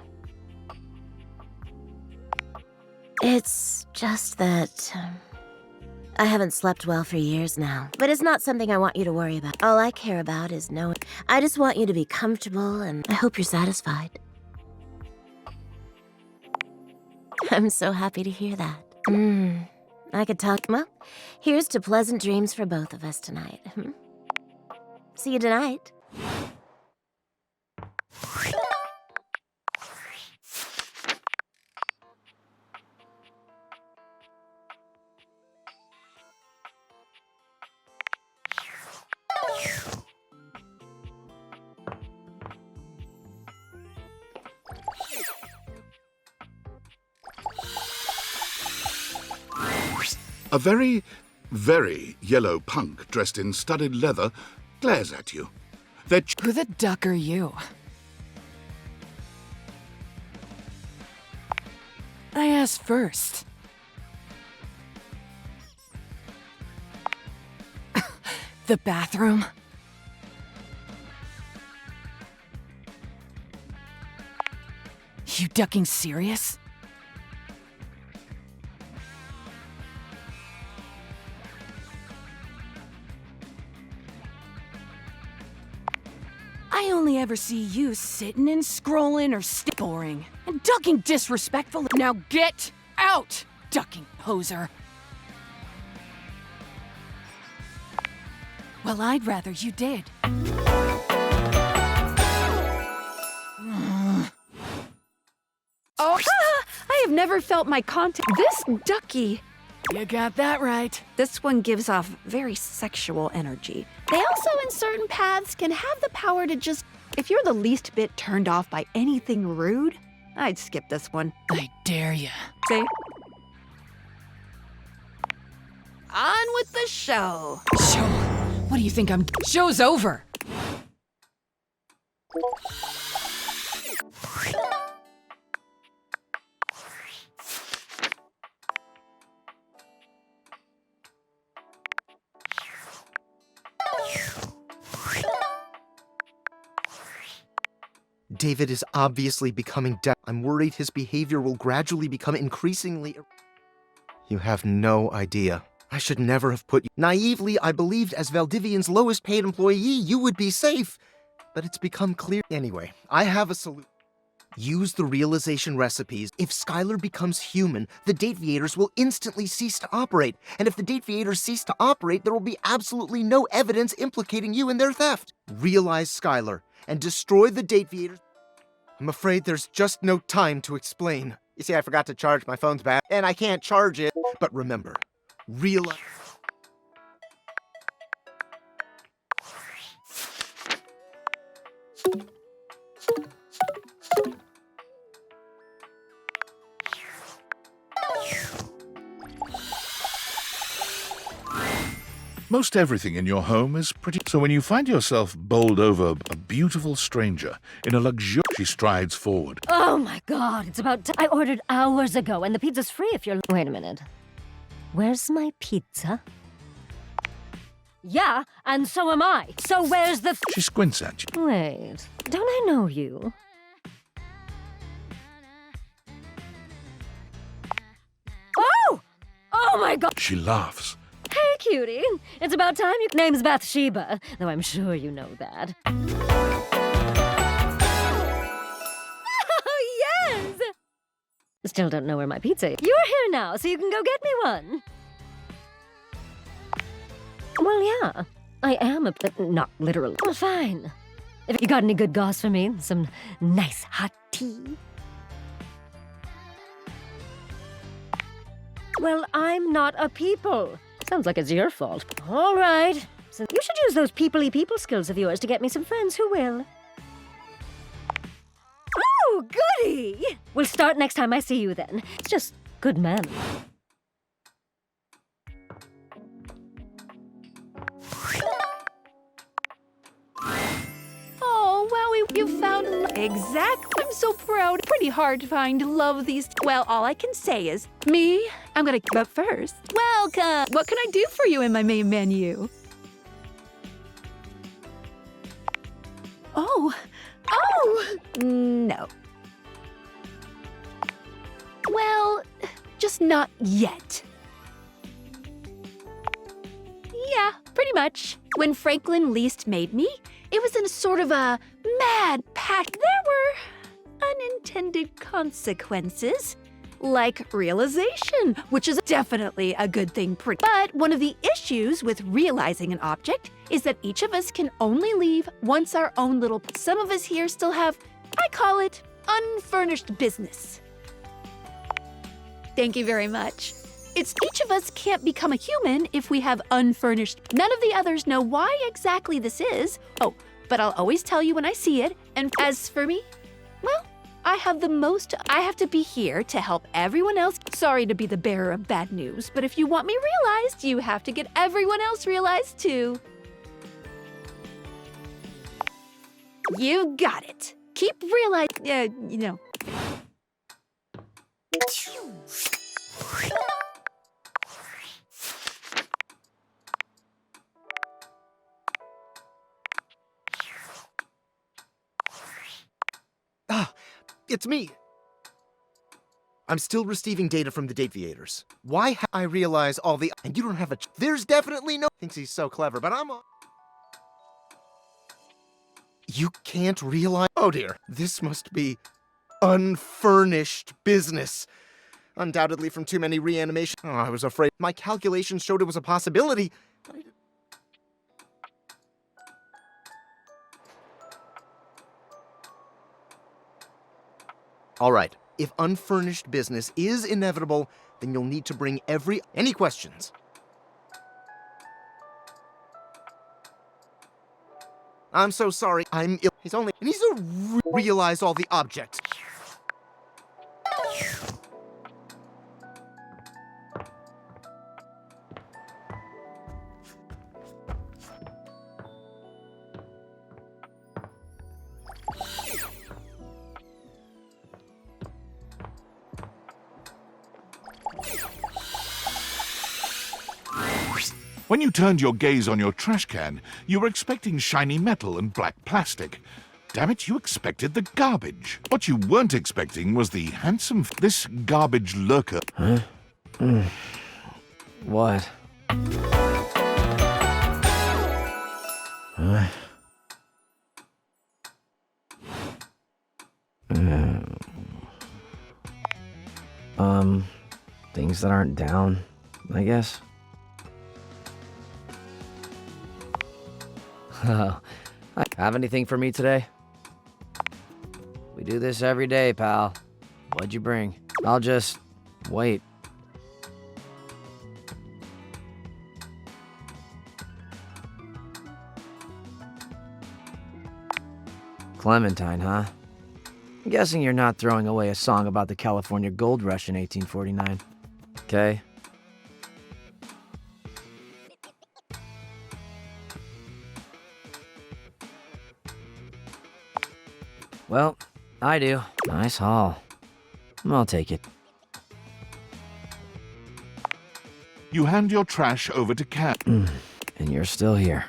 It's just that... I haven't slept well for years now. But it's not something I want you to worry about. All I care about is knowing... I just want you to be comfortable, and I hope you're satisfied. I'm so happy to hear that. I could talk... Well, here's to pleasant dreams for both of us tonight. See you tonight. A very, very yellow punk dressed in studded leather glares at you. Who the duck are you? I asked first. The bathroom? You ducking serious? ever see you sitting and scrolling or boring and ducking disrespectfully. Now get out, ducking poser. Well, I'd rather you did. Oh, I have never felt my content. This ducky. You got that right. This one gives off very sexual energy. They also, in certain paths, can have the power to just. If you're the least bit turned off by anything rude, I'd skip this one. I dare ya. See? On with the show. Show? What do you think I'm. Show's over. David is obviously becoming I'm worried his behavior will gradually become increasingly... You have no idea. I should never have put you... Naively, I believed as Valdivian's lowest paid employee, you would be safe. But it's become clear... Anyway, I have a solution. Use the realization recipes. If Skylar becomes human, the Dateviators will instantly cease to operate. And if the Dateviators cease to operate, there will be absolutely no evidence implicating you in their theft. Realize Skylar and destroy the Dateviators. I'm afraid there's just no time to explain. You see, I forgot to charge my phone's back, and I can't charge it. But remember, realize... Most everything in your home is pretty... So when you find yourself bowled over a beautiful stranger in a she strides forward. Oh my god, it's about I ordered hours ago, and the pizza's free if you're... Wait a minute. Where's my pizza? Yeah, and so am I. So where's the... She squints at you. Wait, don't I know you? Oh! Oh my god! She laughs. Hey, cutie. It's about time you... Name's Bathsheba, though I'm sure you know that. Oh, yes! Still don't know where my pizza is. You're here now, so you can go get me one. Well, yeah. I am but not literally. Well, fine. If you got any good goss for me, some nice hot tea. Well, I'm not a people. Sounds like it's your fault. All right. So you should use those people-y people skills of yours to get me some friends who will. Oh, goody! We'll start next time I see you then. It's just good men. Oh, Wowie, you found exactly. I'm so proud. Pretty hard to find love these. Well, all I can say is, me, I'm gonna. But first, welcome. What can I do for you in my main menu? Oh, no. Well, just not yet. Yeah, pretty much. When Franklin least made me, it was in a sort of a mad patch. There were unintended consequences, like realization, which is definitely a good thing. But one of the issues with realizing an object is that each of us can only leave once our own little... Some of us here still have, I call it, unfurnished business. Thank you very much. It's each of us can't become a human if we have unfurnished. None of the others know why exactly this is. Oh, but I'll always tell you when I see it. And as for me, well, I have the most. I have to be here to help everyone else. Sorry to be the bearer of bad news, but if you want me realized, you have to get everyone else realized too. You got it. Keep realizing, you know. It's me. I'm still receiving data from the Dateviators. Why I realize all the... And you don't have a... There's definitely no... Thinks he's so clever, but I'm... You can't realize. Oh dear, this must be unfurnished business. Undoubtedly from too many reanimations. Oh, I was afraid. My calculations showed it was a possibility. But I didn't. All right, if unfurnished business is inevitable, then you'll need to bring any questions? I'm so sorry, I'm ill. He needs to realize all the objects. When you turned your gaze on your trash can, you were expecting shiny metal and black plastic. Damn it, you expected the garbage. What you weren't expecting was the handsome... This garbage lurker... Huh? What? Huh? Things that aren't down, I guess. Have anything for me today? We do this every day, pal. What'd you bring? I'll just wait. Clementine, huh? I'm guessing you're not throwing away a song about the California Gold Rush in 1849. Okay. Well, I do. Nice haul. I'll take it. You hand your trash over to Cat. And you're still here.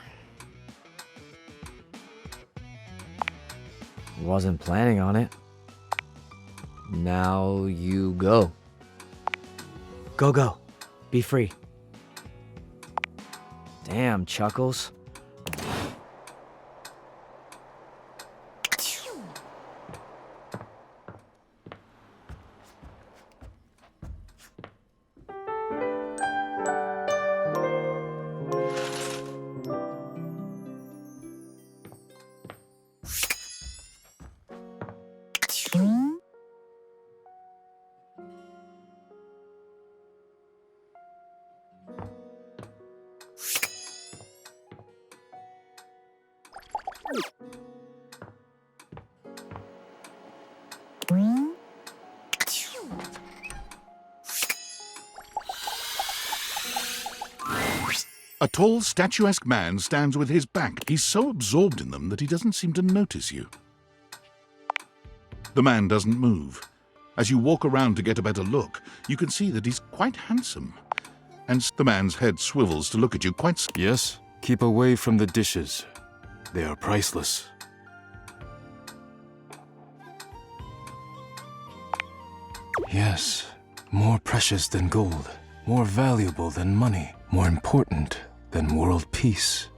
Wasn't planning on it. Now you go. Go. Be free. Damn, Chuckles. A tall, statuesque man stands with his back. He's so absorbed in them that he doesn't seem to notice you. The man doesn't move. As you walk around to get a better look, you can see that he's quite handsome. And the man's head swivels to look at you quite... Yes, keep away from the dishes. They are priceless. Yes, more precious than gold, more valuable than money, more important than world peace.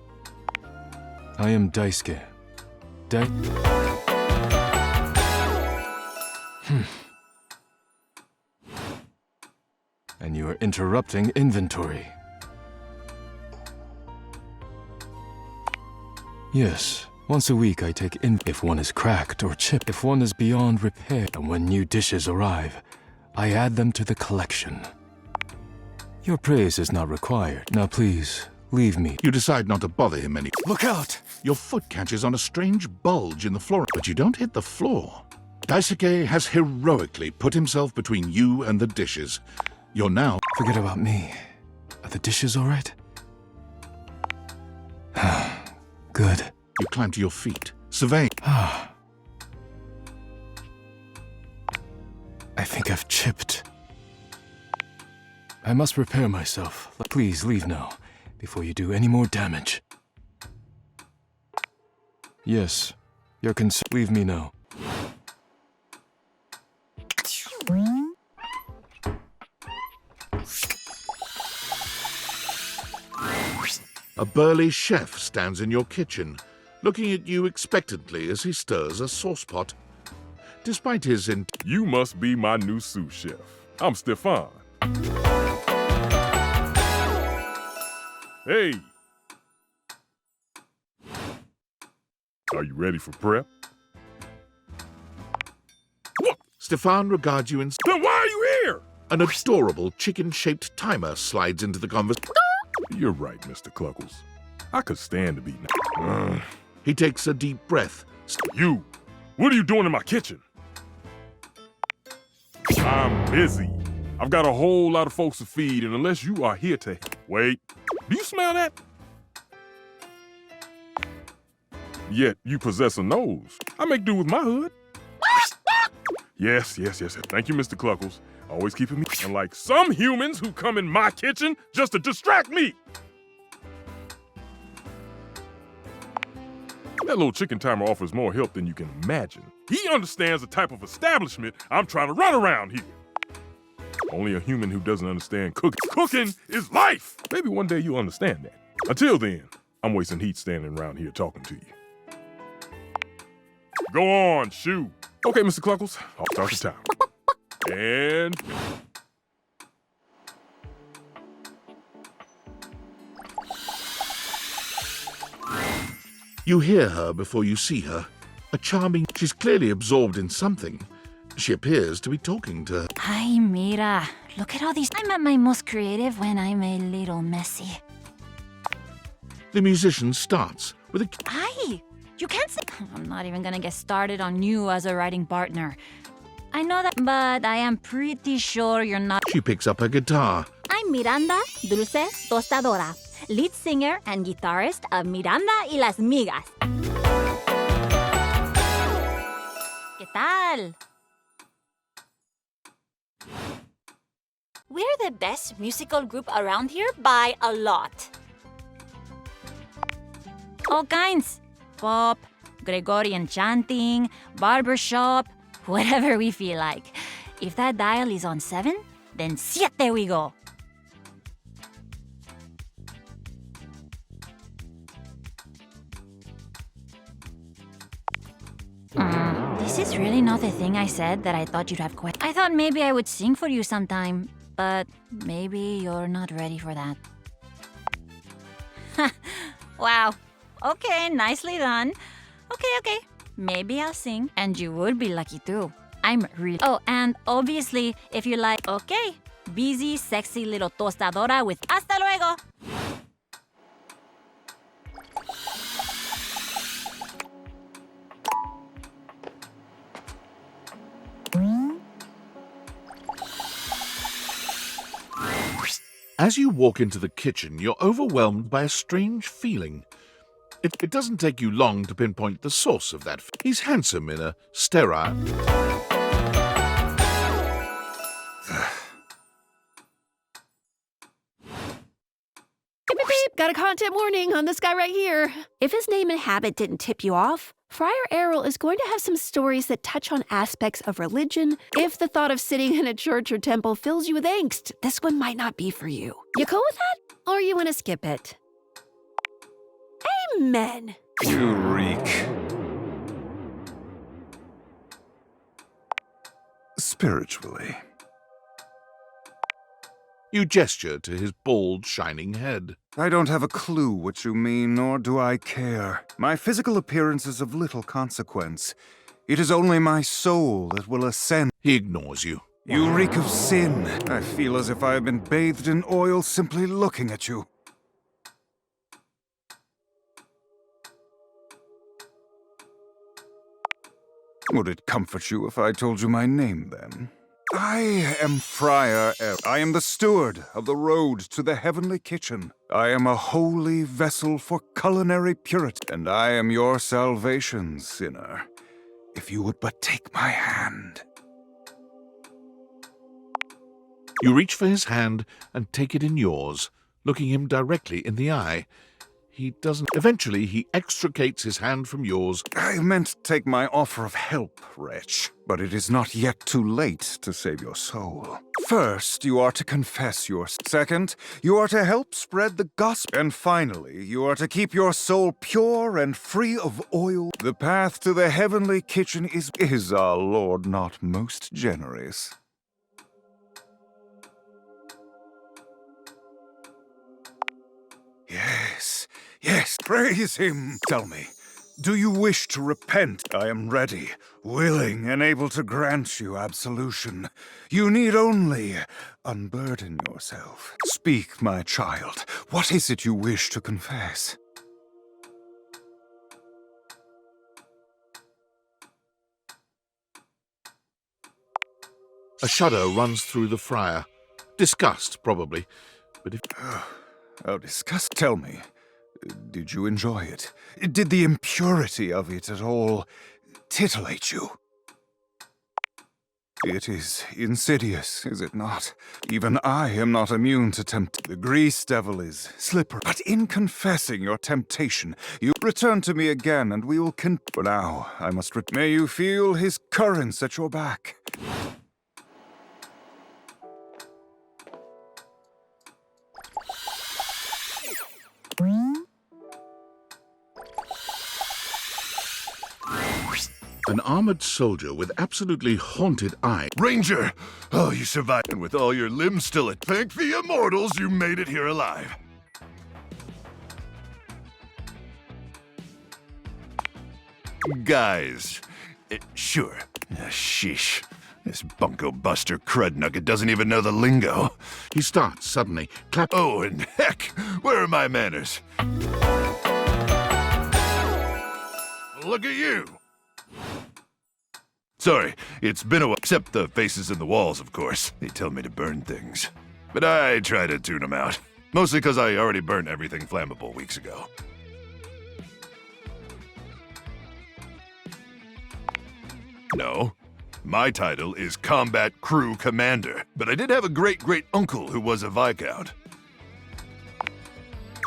I am Daisuke. And you are interrupting inventory. Yes, once a week I take in if one is cracked or chipped, if one is beyond repair, and when new dishes arrive, I add them to the collection. Your praise is not required. Now please, leave me. You decide not to bother him any. Look out! Your foot catches on a strange bulge in the floor, but you don't hit the floor. Daisuke has heroically put himself between you and the dishes. You're now... Forget about me. Are the dishes all right? Good. You climb to your feet, surveying. I think I've chipped. I must repair myself. Please leave now, before you do any more damage. Yes, your concern. Leave me now. A burly chef stands in your kitchen. looking at you expectantly as he stirs a saucepot. Despite his You must be my new sous chef. I'm Stefan. Hey! Are you ready for prep? Stefan regards you in... Then why are you here? An adorable chicken-shaped timer slides into the conversation. You're right, Mr. Cluckles. I could stand to be... He takes a deep breath. You! What are you doing in my kitchen? I'm busy. I've got a whole lot of folks to feed, and unless you are here to... Wait, do you smell that? Yet you possess a nose. I make do with my hood. Yes. Thank you, Mr. Cluckles. Always keeping me... Unlike some humans who come in my kitchen just to distract me. That little chicken timer offers more help than you can imagine. He understands the type of establishment I'm trying to run around here. Only a human who doesn't understand cooking. Cooking is life! Maybe one day you'll understand that. Until then, I'm wasting heat standing around here talking to you. Go on, shoo. Okay, Mr. Cluckles, I'll start the timer. And... You hear her before you see her. A charming... She's clearly absorbed in something. She appears to be talking to her. Ay, mira. Look at all these. I'm at my most creative when I'm a little messy. The musician starts with a... Ay, you can't say... I'm not even gonna get started on you as a writing partner. I know that, but I am pretty sure you're not... She picks up her guitar. I'm Miranda Dulce Tostadora, lead singer and guitarist of Miranda y las Migas. ¿Qué tal? We're the best musical group around here by a lot. All kinds. Pop, Gregorian chanting, barbershop, whatever we feel like. If that dial is on 7, then siete we go. This is really not the thing I said that I thought you'd have quit. I thought maybe I would sing for you sometime, but maybe you're not ready for that. Wow. Okay, nicely done. Okay. Maybe I'll sing. And you would be lucky too. I'm really... Oh, and obviously, if you like... Okay. Busy, sexy little tostadora with... Hasta luego! As you walk into the kitchen, you're overwhelmed by a strange feeling. It doesn't take you long to pinpoint the source of that. He's handsome in a sterile... Beep, got a content warning on this guy right here. If his name and habit didn't tip you off, Friar Errol is going to have some stories that touch on aspects of religion. If the thought of sitting in a church or temple fills you with angst, this one might not be for you. You cool with that? Or you want to skip it? Amen. You reek. Spiritually. You gesture to his bald, shining head. I don't have a clue what you mean, nor do I care. My physical appearance is of little consequence. It is only my soul that will ascend. He ignores you. You reek of sin. I feel as if I have been bathed in oil simply looking at you. Would it comfort you if I told you my name, then? I am Friar Errol. I am the steward of the road to the heavenly kitchen. I am a holy vessel for culinary purity, and I am your salvation, sinner. If you would but take my hand. You reach for his hand and take it in yours, looking him directly in the eye. he doesn't. Eventually, he extricates his hand from yours. I meant to take my offer of help, wretch, but it is not yet too late to save your soul. First, you are to confess your... Second, you are to help spread the gospel. And finally, you are to keep your soul pure and free of oil. The path to the heavenly kitchen is our Lord not most generous? Yes, yes, praise him. Tell me, do you wish to repent? I am ready, willing, and able to grant you absolution. You need only unburden yourself. Speak, my child. What is it you wish to confess? A shudder runs through the friar. Disgust, probably. But if... Oh, disgust. Tell me, did you enjoy it? Did the impurity of it at all titillate you? It is insidious, is it not? Even I am not immune to tempt. The grease devil is slippery. But in confessing your temptation, you return to me again, and we will For now, I must may you feel his currents at your back. An armored soldier with absolutely haunted eyes. Ranger! Oh, you survived. And with all your limbs still at... Thank the immortals you made it here alive. Guys. Sure. Sheesh. This bunko buster crud nugget doesn't even know the lingo. He starts suddenly. Clap. Oh, and heck, where are my manners? Look at you. Sorry, it's been a while. Except the faces in the walls, of course. They tell me to burn things. But I try to tune them out. Mostly because I already burned everything flammable weeks ago. No. My title is Combat Crew Commander, but I did have a great-great-uncle who was a Viscount.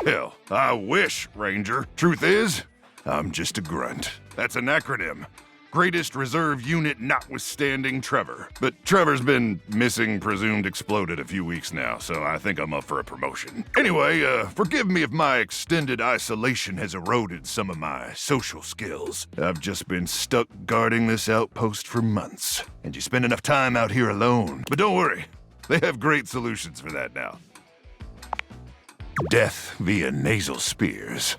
Hell, I wish, Ranger. Truth is, I'm just a grunt. That's an acronym. Greatest Reserve Unit notwithstanding Trevor. But Trevor's been missing, presumed exploded a few weeks now, so I think I'm up for a promotion. Anyway, forgive me if my extended isolation has eroded some of my social skills. I've just been stuck guarding this outpost for months, and you spend enough time out here alone. But don't worry, they have great solutions for that now. Death via nasal spears.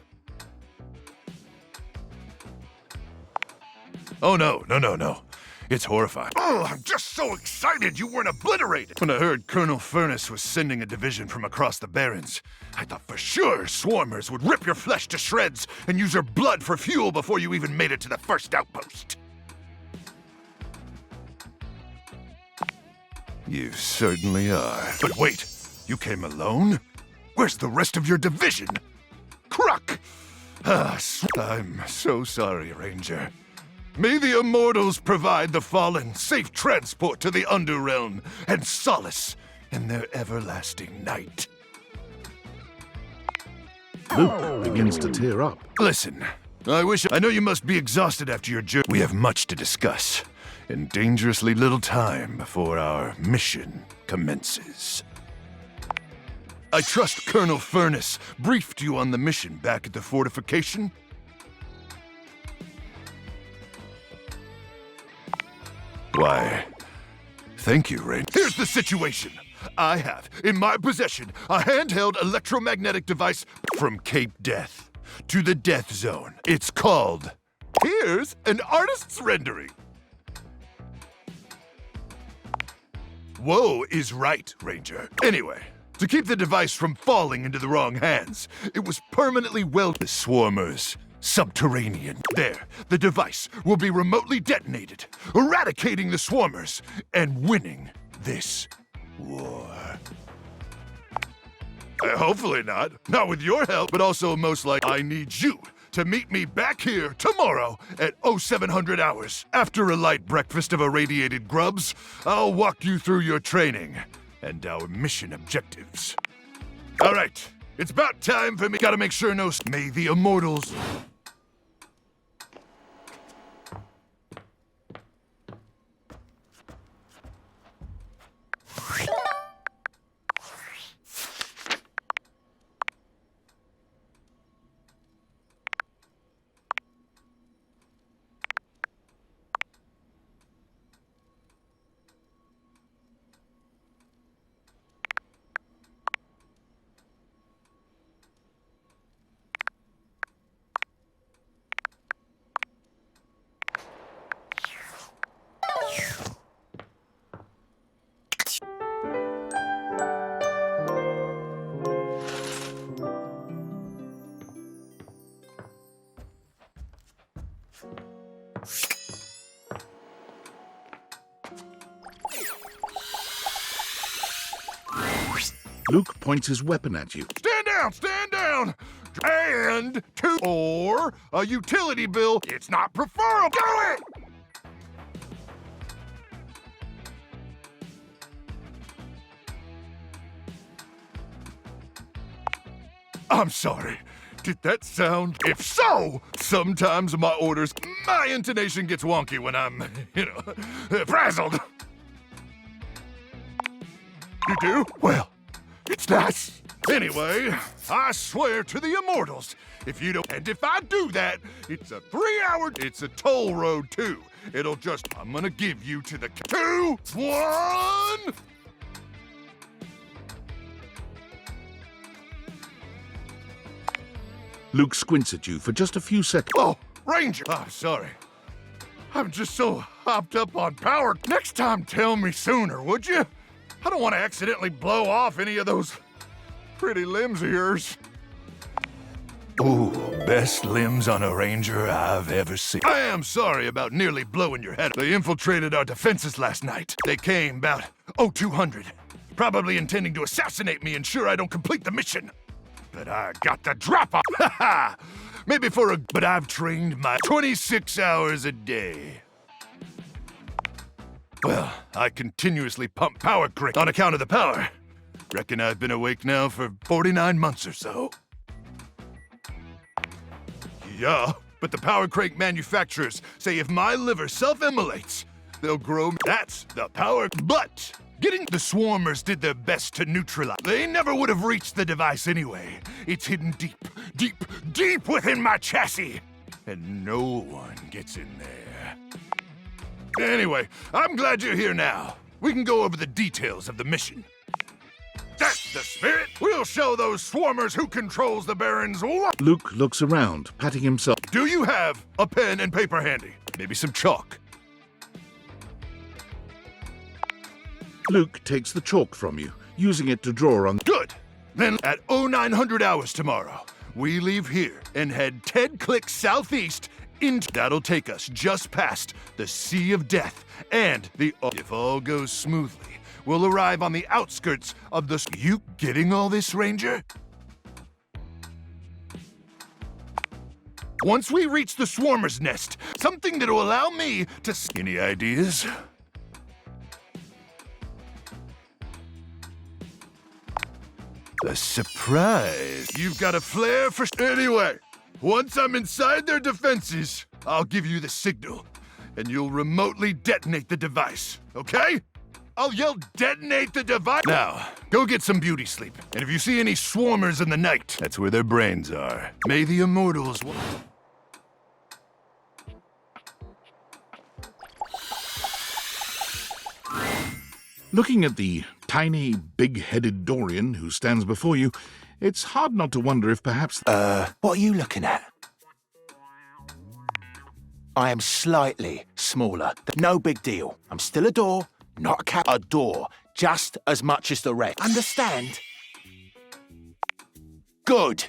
Oh, no. It's horrifying. Oh, I'm just so excited you weren't obliterated. When I heard Colonel Furnace was sending a division from across the Barrens, I thought for sure swarmers would rip your flesh to shreds and use your blood for fuel before you even made it to the first outpost. You certainly are. But wait, you came alone? Where's the rest of your division? Crook! I'm so sorry, Ranger. May the immortals provide the fallen safe transport to the Underrealm and solace in their everlasting night. Luke begins to tear up. Listen, I know you must be exhausted after your journey. We have much to discuss, and dangerously little time before our mission commences. I trust Colonel Furnace briefed you on the mission back at the fortification? Why, thank you, Rain. Here's the situation. I have, in my possession, a handheld electromagnetic device from Cape Death to the Death Zone. It's called... Here's an artist's rendering. Whoa is right, Ranger. Anyway, to keep the device from falling into the wrong hands, it was permanently welded to swarmers. Subterranean. There, the device will be remotely detonated, eradicating the swarmers and winning this war. Hopefully not. Not with your help, but also most likely I need you to meet me back here tomorrow at 0700 hours. After a light breakfast of irradiated grubs, I'll walk you through your training and our mission objectives. All right, It's about time for me. Gotta make sure may the immortals. Luke points his weapon at you. Stand down! Stand down! And or a utility bill. It's not preferable. Do it! I'm sorry. Did that sound? If so, sometimes my intonation gets wonky when I'm, frazzled. You do? Well, it's nice. Anyway, I swear to the immortals, if I do that, it's a 3-hour, it's a toll road too. I'm gonna give you to the 2, 1. Luke squints at you for just a few seconds. Oh, Ranger! I'm sorry. I'm just so hopped up on power. Next time, tell me sooner, would you? I don't want to accidentally blow off any of those pretty limbs of yours. Ooh, best limbs on a Ranger I've ever seen. I am sorry about nearly blowing your head. They infiltrated our defenses last night. They came about 0200, probably intending to assassinate me, ensure I don't complete the mission. But I got the drop off. Ha ha! Maybe but I've trained my 26 hours a day. Well, I continuously pump power crank on account of the power. Reckon I've been awake now for 49 months or so. Yeah, but the power crank manufacturers say if my liver self-immolates, they'll grow. That's the power. But the swarmers did their best to neutralize. They never would have reached the device anyway. It's hidden deep, deep, deep within my chassis. And no one gets in there. Anyway, I'm glad you're here now. We can go over the details of the mission. That's the spirit! We'll show those swarmers who controls the Baron's what? Luke looks around, patting himself. Do you have a pen and paper handy? Maybe some chalk. Luke takes the chalk from you, using it to draw on. Good! Then at 0900 hours tomorrow, we leave here and head 10 clicks southeast into. That'll take us just past the Sea of Death and if all goes smoothly, we'll arrive on the outskirts of the. You getting all this, Ranger? Once we reach the swarmer's nest, something that'll allow me to. Any ideas? A surprise. You've got a flair for. Anyway, once I'm inside their defenses, I'll give you the signal, and you'll remotely detonate the device, okay? I'll yell detonate the device. Now, go get some beauty sleep. And if you see any swarmers in the night, that's where their brains are. May the immortals. Looking at the tiny, big-headed Dorian who stands before you, it's hard not to wonder if perhaps. What are you looking at? I am slightly smaller. No big deal. I'm still a door, not a cat. A door, just as much as the rest. Understand? Good.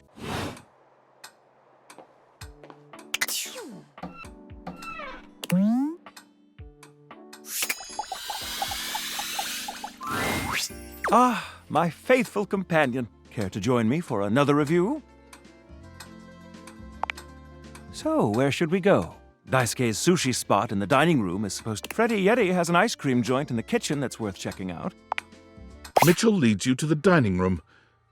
Ah, my faithful companion. Care to join me for another review? So, where should we go? Daisuke's sushi spot in the dining room is supposed to. Freddy Yeti has an ice cream joint in the kitchen that's worth checking out. Mitchell leads you to the dining room.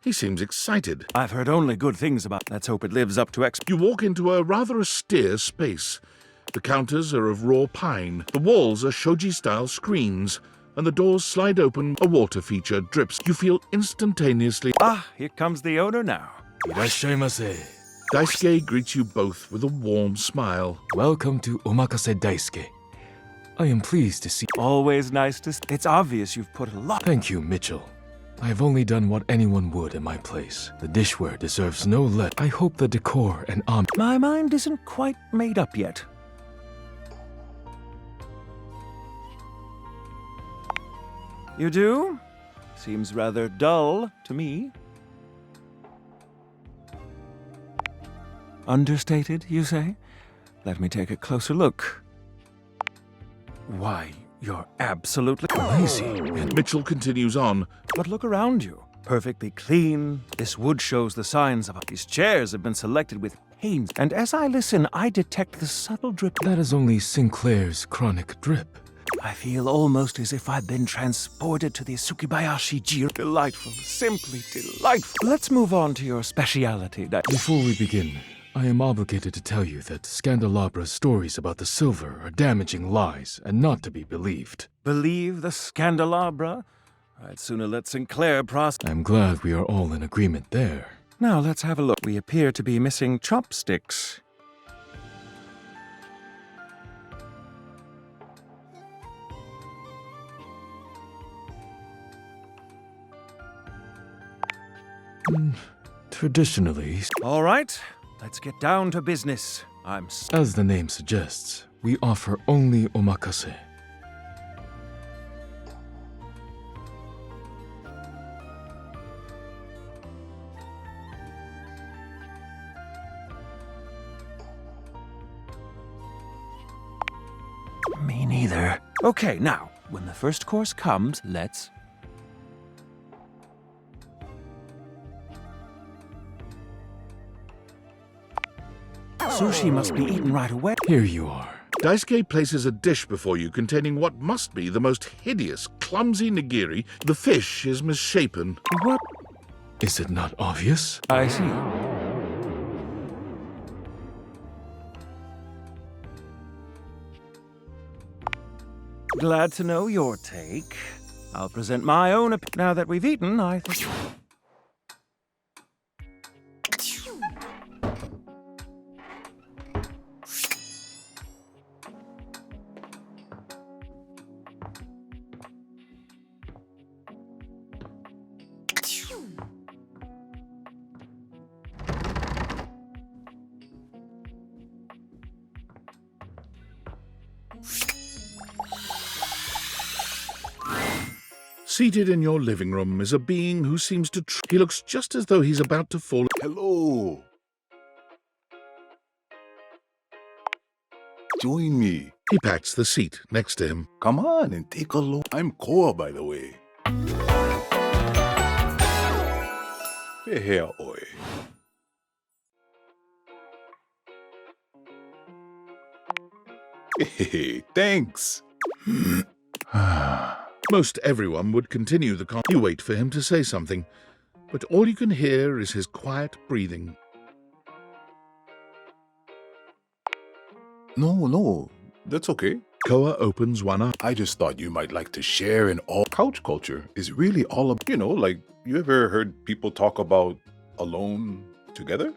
He seems excited. I've heard only good things about. Let's hope it lives up to You walk into a rather austere space. The counters are of raw pine. The walls are shoji-style screens. And the doors slide open. A water feature drips. You feel instantaneously... Ah, here comes the owner now. Irashaimase. Daisuke greets you both with a warm smile. Welcome to Omakase Daisuke. I am pleased to see... Always nice to... It's obvious you've put a lot... Thank you, Mitchell. I have only done what anyone would in my place. The dishware deserves no less. I hope the decor and My mind isn't quite made up yet. You do? Seems rather dull to me. Understated, you say? Let me take a closer look. Why, you're absolutely crazy. And Mitchell continues on. But look around you. Perfectly clean. This wood shows the signs of... These chairs have been selected with pains. And as I listen, I detect the subtle drip. That is only Sinclair's chronic drip. I feel almost as if I've been transported to the Tsukibayashi Jiro. Delightful, simply delightful. Let's move on to your speciality. Before we begin, I am obligated to tell you that Scandalabra's stories about the silver are damaging lies and not to be believed. Believe the Scandalabra? I'd sooner let Sinclair I'm glad we are all in agreement there. Now let's have a look. We appear to be missing chopsticks. Traditionally... All right, let's get down to business. As the name suggests, we offer only omakase. Me neither. Okay, now, when the first course comes, let's... Sushi must be eaten right away. Here you are. Daisuke places a dish before you containing what must be the most hideous, clumsy nigiri. The fish is misshapen. What? Is it not obvious? I see. Glad to know your take. I'll present my own opinion. Now that we've eaten, I think... Seated in your living room is a being who seems to... He looks just as though he's about to fall... Hello. Join me. He pats the seat next to him. Come on and take a look. I'm Koa, by the way. Here, oi. Hey, thanks. Most everyone would continue the You wait for him to say something, but all you can hear is his quiet breathing. No, that's okay. Koa opens one eye. I just thought you might like to share in all. Couch culture is really all about, like, you ever heard people talk about alone together?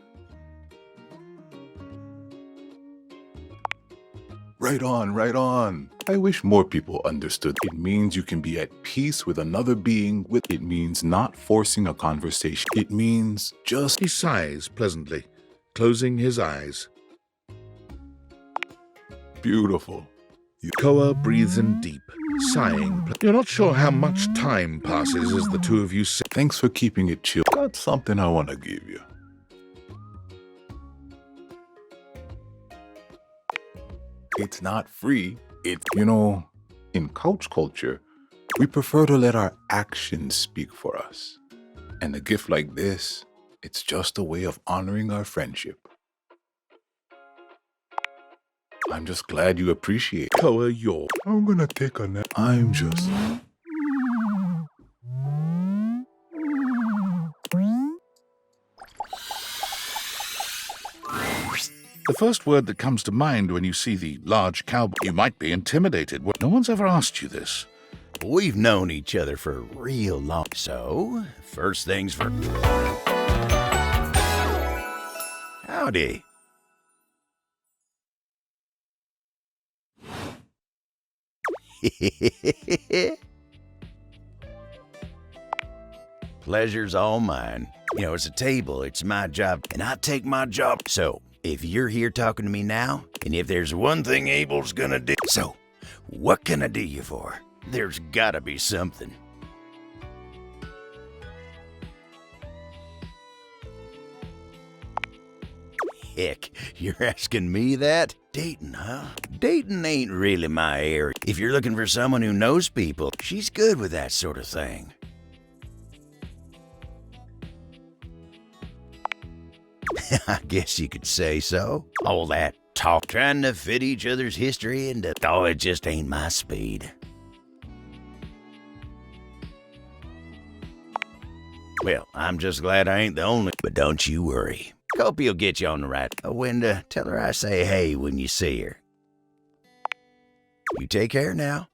Right on. I wish more people understood. It means you can be at peace with another being. It means not forcing a conversation. It means just... He sighs pleasantly, closing his eyes. Beautiful. Koa breathes in deep, sighing. You're not sure how much time passes as the two of you sit. Thanks for keeping it chill. Got something I want to give you. It's not free. It's, in couch culture, we prefer to let our actions speak for us. And a gift like this, it's just a way of honoring our friendship. I'm just glad you appreciate it. Koa yawned. I'm gonna take a nap. I'm just... The first word that comes to mind when you see the large cowboy, you might be intimidated. No one's ever asked you this. We've known each other for real long. So, first things first. Howdy. Pleasure's all mine. You know, it's a table, it's my job, and I take my job. So, if you're here talking to me now, and if there's one thing Abel's gonna do, so, what can I do you for? There's gotta be something. Heck, you're asking me that? Dating, huh? Dating ain't really my area. If you're looking for someone who knows people, she's good with that sort of thing. I guess you could say so. All that talk, trying to fit each other's history into, oh, it just ain't my speed. Well, I'm just glad I ain't the only, but don't you worry. Hope he'll get you on the right. Wenda, tell her I say hey when you see her. You take care now.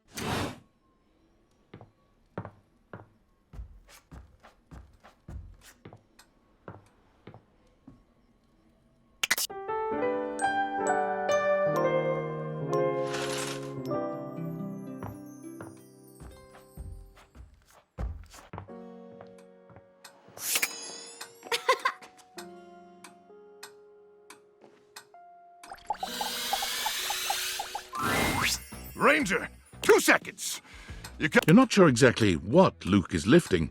Ranger, 2 seconds. You're not sure exactly what Luke is lifting.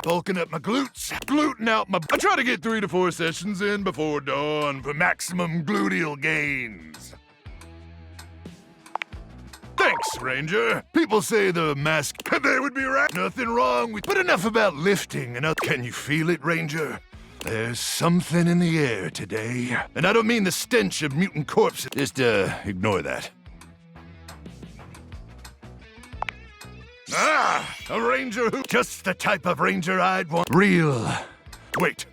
Bulking up my glutes, gluten out my... I try to get 3 to 4 sessions in before dawn for maximum gluteal gains. Thanks, Ranger. People say the mask... They would be right. Nothing wrong with... But enough about lifting and... Can you feel it, Ranger? There's something in the air today. And I don't mean the stench of mutant corpses. Just, ignore that. Ah, a ranger who... Just the type of ranger I'd want. Real. Wait,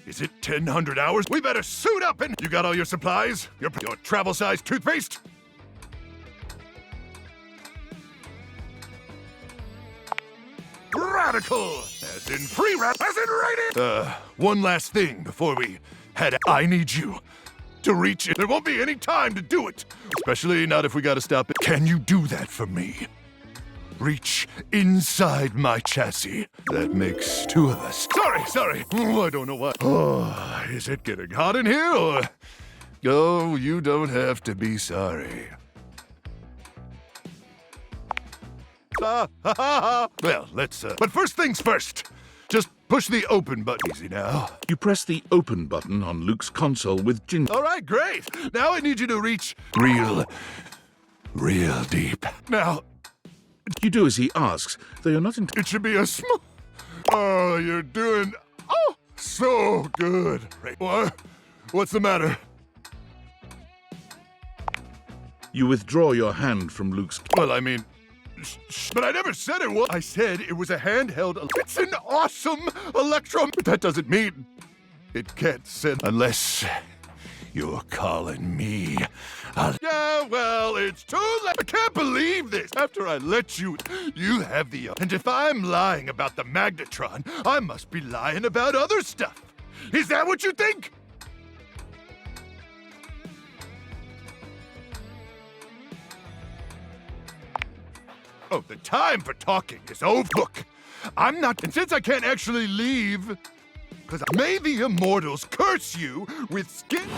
is it 1,000 hours? We better suit up and... You got all your supplies? Your travel-sized toothpaste? Radical! As in free as in rated! One last thing before we head out. I need you to reach it. There won't be any time to do it. Especially not if we gotta stop it. Can you do that for me? Reach inside my chassis. That makes 2 of us. Sorry. Oh, I don't know why. Oh, is it getting hot in here or... Oh, you don't have to be sorry. Well, let's, But first things first. Just push the open button. Easy now. You press the open button on Luke's console with Ginger. All right, great. Now I need you to reach real deep. Now... You do as he asks, though you're not It should be a small... Oh, you're doing... Oh, so good. What? What's the matter? You withdraw your hand from Luke's... Well, I mean... But I never said it was... I said it was a handheld... It's an awesome electron... But that doesn't mean... It can't send... Unless... You're calling me... Yeah, well, it's too late. I can't believe this. After I let you have the... And if I'm lying about the magnetron, I must be lying about other stuff. Is that what you think? Oh, the time for talking is over. Look, I'm not... And since I can't actually leave... Because may the immortals curse you with skin...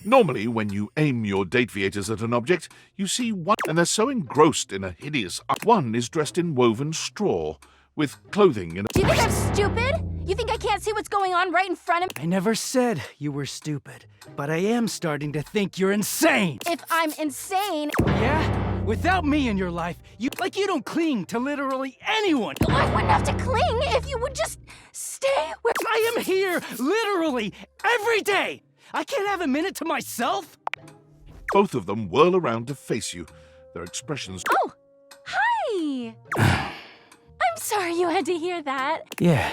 Normally, when you aim your Dateviators at an object, you see one, and they're so engrossed in a hideous... One is dressed in woven straw, with clothing and... Do you think I'm stupid? You think I can't see what's going on right in front of me? I never said you were stupid, but I am starting to think you're insane. If I'm insane... Yeah? Without me in your life, you don't cling to literally anyone. I wouldn't have to cling if you would just stay where... I am here, literally, every day. I can't have a minute to myself. Both of them whirl around to face you. Their expressions... Oh, hi! I'm sorry you had to hear that. Yeah,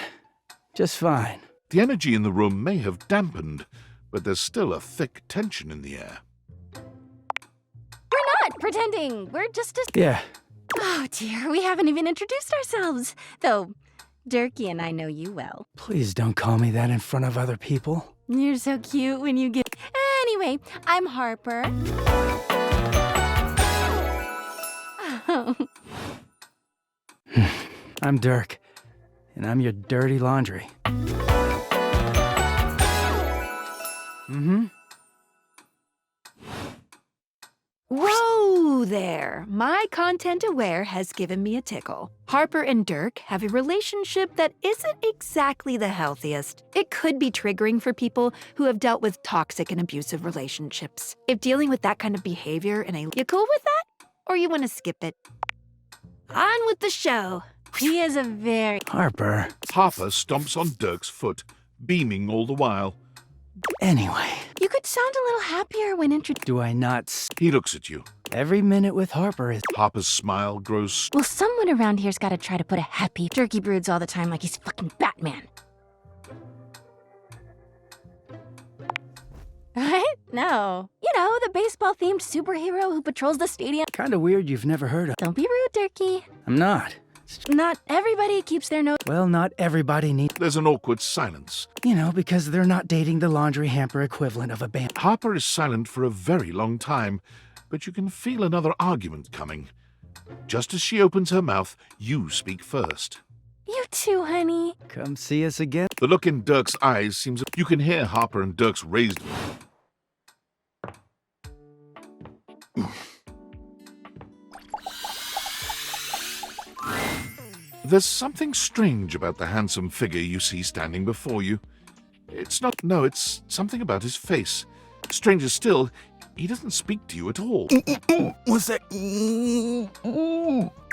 just fine. The energy in the room may have dampened, but there's still a thick tension in the air. We're not pretending. We're just as... Yeah. Oh, dear. We haven't even introduced ourselves. Though, Durkee and I know you well. Please don't call me that in front of other people. You're so cute when you get... Anyway, I'm Harper. I'm Dirk, and I'm your dirty laundry. Mm-hmm. Whoa there! My content aware has given me a tickle. Harper and Dirk have a relationship that isn't exactly the healthiest. It could be triggering for people who have dealt with toxic and abusive relationships. If dealing with that kind of behavior in a... You cool with that? Or you want to skip it? On with the show. He is a very... Harper. Harper stomps on Dirk's foot, beaming all the while. Anyway. You could sound a little happier when introduced. Do I not... He looks at you. Every minute with Harper is... Harper's smile grows... Well, someone around here's got to try to put a happy... Durkee broods all the time like he's fucking Batman. What? No. You know, the baseball-themed superhero who patrols the stadium. Kinda weird you've never heard of... Don't be rude, Durkee. I'm not. Not everybody keeps their nose... Well, not everybody needs... There's an awkward silence. You know, because they're not dating the laundry hamper equivalent of a band. Harper is silent for a very long time, but you can feel another argument coming. Just as she opens her mouth, you speak first. You too, honey. Come see us again. The look in Dirk's eyes seems... You can hear Harper and Dirk's raised... There's something strange about the handsome figure you see standing before you. It's not... No, it's something about his face. Stranger still, he doesn't speak to you at all. What's that?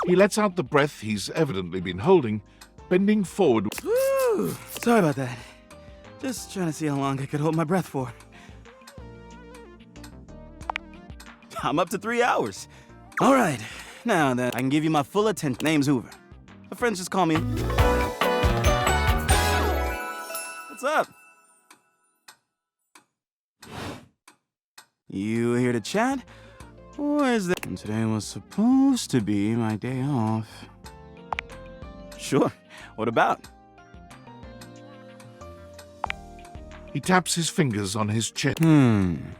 He lets out the breath he's evidently been holding, bending forward. Woo! Sorry about that. Just trying to see how long I could hold my breath for. I'm up to 3 hours. All right. Now then, I can give you my full attention. Name's Hoover. My friends just call me... What's up? You here to chat? Or is that... And today was supposed to be my day off. Sure. What about? He taps his fingers on his chin.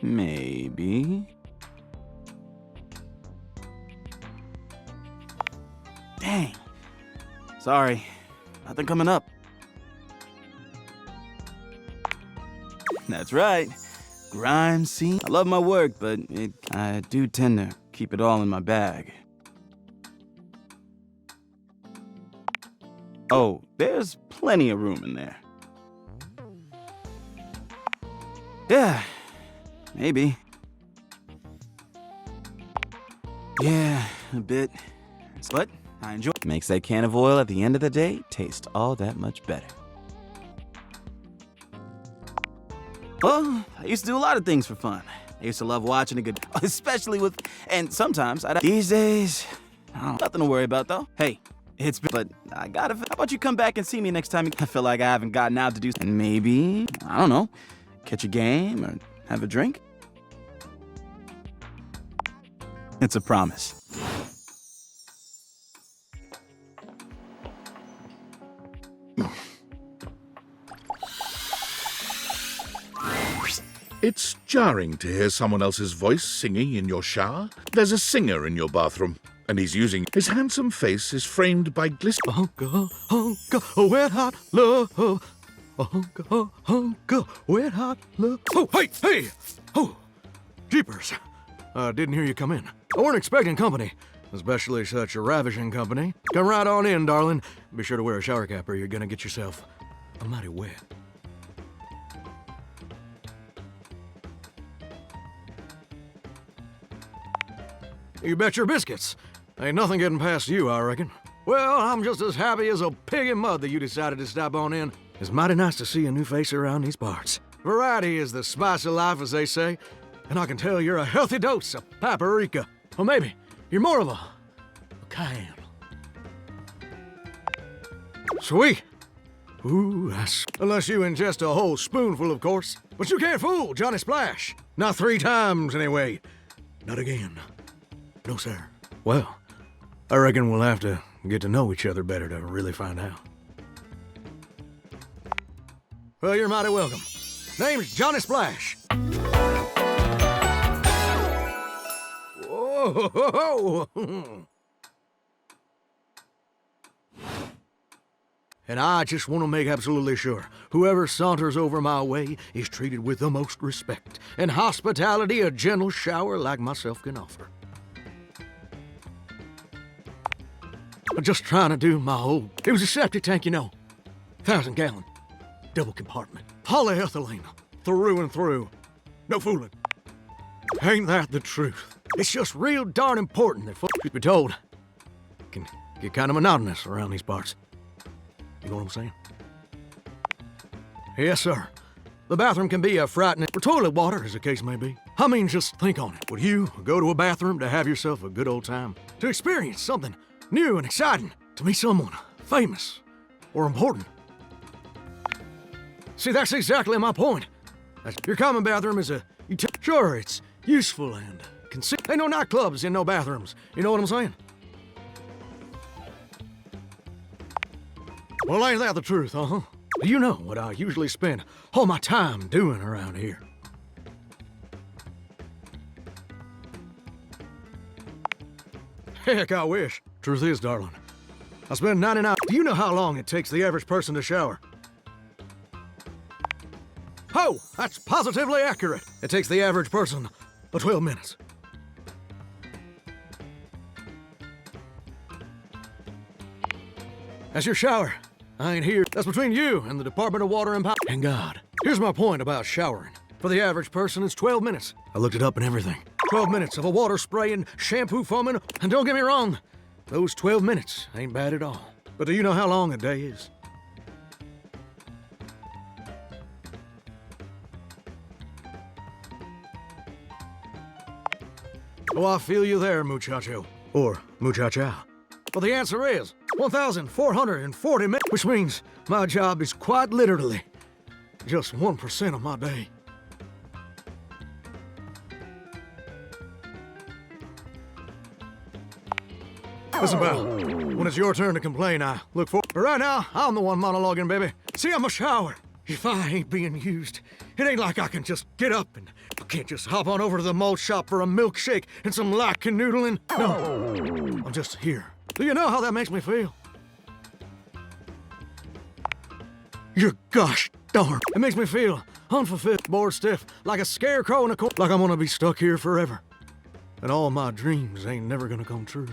Maybe. Dang. Sorry. Nothing coming up. That's right. Grime scene. I love my work, but I do tend to keep it all in my bag. Oh, there's plenty of room in there. Yeah, maybe. Yeah, a bit. But I enjoy it. Makes that can of oil at the end of the day taste all that much better. Well, I used to do a lot of things for fun. I used to love watching a good, especially with, and sometimes these days, nothing to worry about though. Hey, it's been, but I gotta, how about you come back and see me next time? I feel like I haven't gotten out to do, and maybe, I don't know, catch a game or have a drink. It's a promise. It's jarring to hear someone else's voice singing in your shower. There's a singer in your bathroom, and he's using... His handsome face is framed by glistening... Oh, go, wet hot love. Hunka, wet hot love. Oh, hey! Oh, jeepers. Didn't hear you come in. I weren't expecting company, especially such a ravishing company. Come right on in, darling. Be sure to wear a shower cap or you're gonna get yourself a mighty wet. You bet your biscuits. Ain't nothing getting past you, I reckon. Well, I'm just as happy as a pig in mud that you decided to stop on in. It's mighty nice to see a new face around these parts. Variety is the spice of life, as they say, and I can tell you're a healthy dose of paprika. Or maybe you're more of a cayenne. Sweet. Ooh, that's... Unless you ingest a whole spoonful, of course. But you can't fool Johnny Splash. Not 3 times, anyway. Not again. No, sir. Well, I reckon we'll have to get to know each other better to really find out. Well, you're mighty welcome. Name's Johnny Splash. Whoa! And I just want to make absolutely sure whoever saunters over my way is treated with the most respect and hospitality a gentle shower like myself can offer. I'm just trying to do my whole... It was a septic tank, you know. 1,000-gallon. Double compartment. Polyethylene. Through and through. No fooling. Ain't that the truth? It's just real darn important that folks should be told. It can get kind of monotonous around these parts. You know what I'm saying? Yes, sir. The bathroom can be a frightening... or toilet water, as the case may be. I mean, just think on it. Would you go to a bathroom to have yourself a good old time? To experience something new and exciting? To meet someone famous or important? See, that's exactly my point. Your common bathroom is a... Sure, it's useful and... Ain't no nightclubs in no bathrooms. You know what I'm saying? Well, ain't that the truth, huh? You know what I usually spend all my time doing around here. Heck, I wish. Truth is, darling, I spend 99... Do you know how long it takes the average person to shower? Oh, that's positively accurate. It takes the average person 12 minutes. That's your shower. I ain't here. That's between you and the Department of Water and Power and God. Here's my point about showering. For the average person, it's 12 minutes. I looked it up and everything. 12 minutes of a water spraying, shampoo foaming, and don't get me wrong, those 12 minutes ain't bad at all. But do you know how long a day is? Oh, I feel you there, muchacho. Or muchacha. Well, the answer is 1,440 minutes, which means my job is quite literally just 1% of my day. Listen, pal, when it's your turn to complain, I look for... But right now, I'm the one monologuing, baby. See, I'm a shower. If I ain't being used, it ain't like I can just get up and I can't just hop on over to the malt shop for a milkshake and some like canoodling. No, I'm just here. Do you know how that makes me feel? You're gosh darn. It makes me feel unfulfilled, bored stiff, like a scarecrow in a corner, like I'm gonna be stuck here forever. And all my dreams ain't never gonna come true.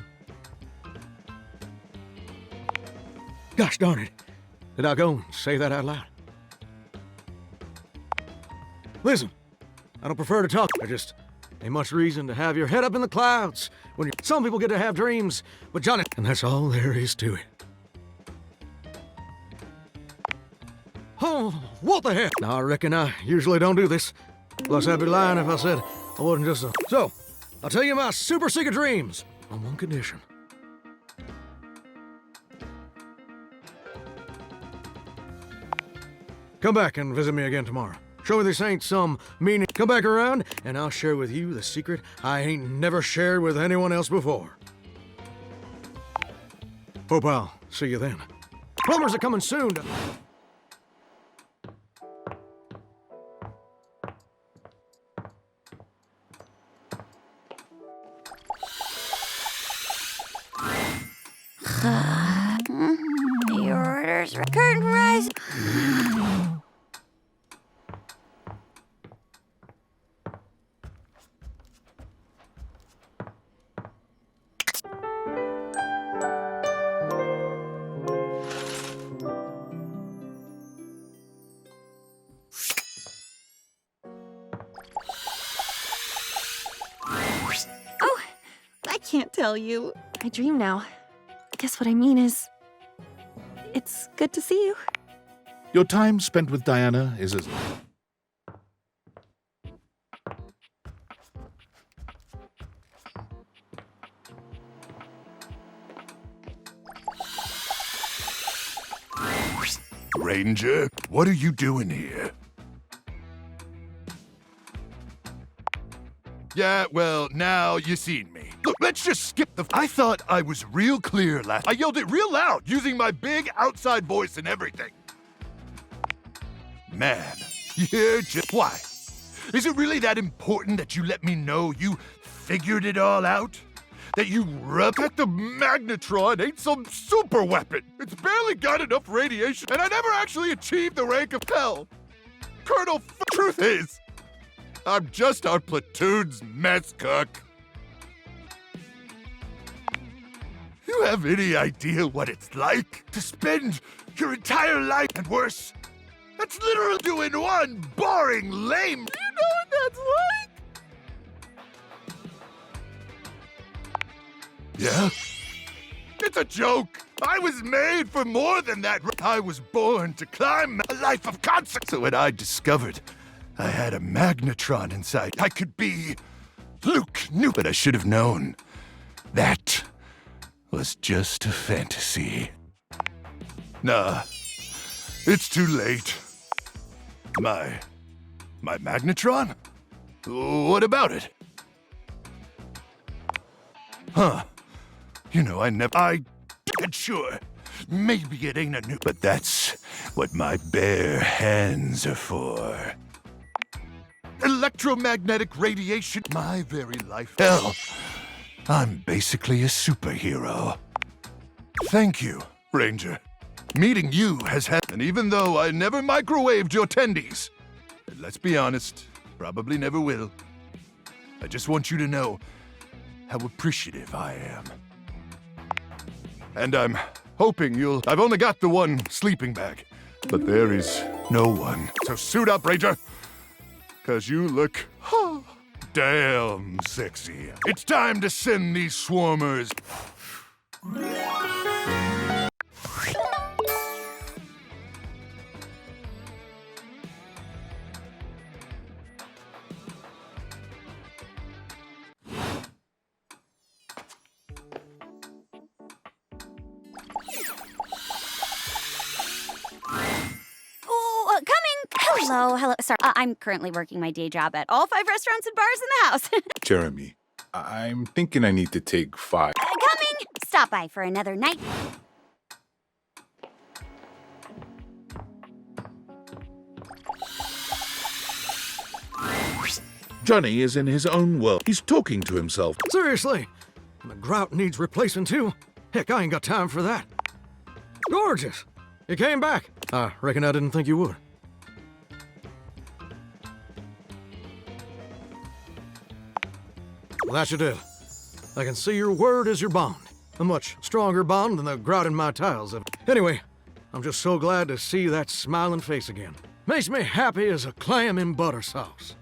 Gosh darn it. Did I go and say that out loud? Listen, I don't prefer to talk. There just ain't much reason to have your head up in the clouds when some people get to have dreams, but Johnny, and that's all there is to it. Oh, what the heck? Now, I reckon I usually don't do this. Plus, I'd be lying if I said I wasn't just a... So, I'll tell you my super secret dreams on one condition. Come back and visit me again tomorrow. Show me this ain't some meaning. Come back around, and I'll share with you the secret I ain't never shared with anyone else before. Hope I'll see you then. Plumbers are coming soon to... Your orders, curtain rise. tell you. I dream now. Guess what I mean is, it's good to see you. Your time spent with Diana is as... Ranger, what are you doing here? Yeah, well, now you seen me. Look, let's just skip the... I thought I was real clear last... I yelled it real loud, using my big outside voice and everything. Man, you're just... Why? Is it really that important that you let me know you figured it all out? That you rubbed at the magnetron ain't some super weapon. It's barely got enough radiation, and I never actually achieved the rank of hell. Colonel, truth is, I'm just our platoon's mess cook. You have any idea what it's like to spend your entire life and worse? That's literally doing one boring, lame. Do you know what that's like? Yeah? It's a joke. I was made for more than that. I was born to climb a life of consequence. So when I discovered I had a magnetron inside, I could be Luke New. But I should have known that was just a fantasy. Nah, it's too late. My magnetron? What about it? Huh. You know, I sure, maybe it ain't a new, but that's what my bare hands are for. Electromagnetic radiation, my very life. Hell, I'm basically a superhero. Thank you, Ranger. Meeting you has had, and even though I never microwaved your tendies, and let's be honest, probably never will, I just want you to know how appreciative I am. And I'm hoping you'll... I've only got the one sleeping bag, but there is no one. So suit up, Ranger, because you look damn sexy. It's time to send these swarmers... Hello. Sorry, I'm currently working my day job at all 5 restaurants and bars in the house. Jeremy, I'm thinking I need to take 5. Coming! Stop by for another night. Johnny is in his own world. He's talking to himself. Seriously? The grout needs replacing too? Heck, I ain't got time for that. Gorgeous! You came back. I reckon I didn't think you would. Well, that you did. I can see your word is your bond. A much stronger bond than the grout in my tiles. Anyway, I'm just so glad to see that smiling face again. Makes me happy as a clam in butter sauce.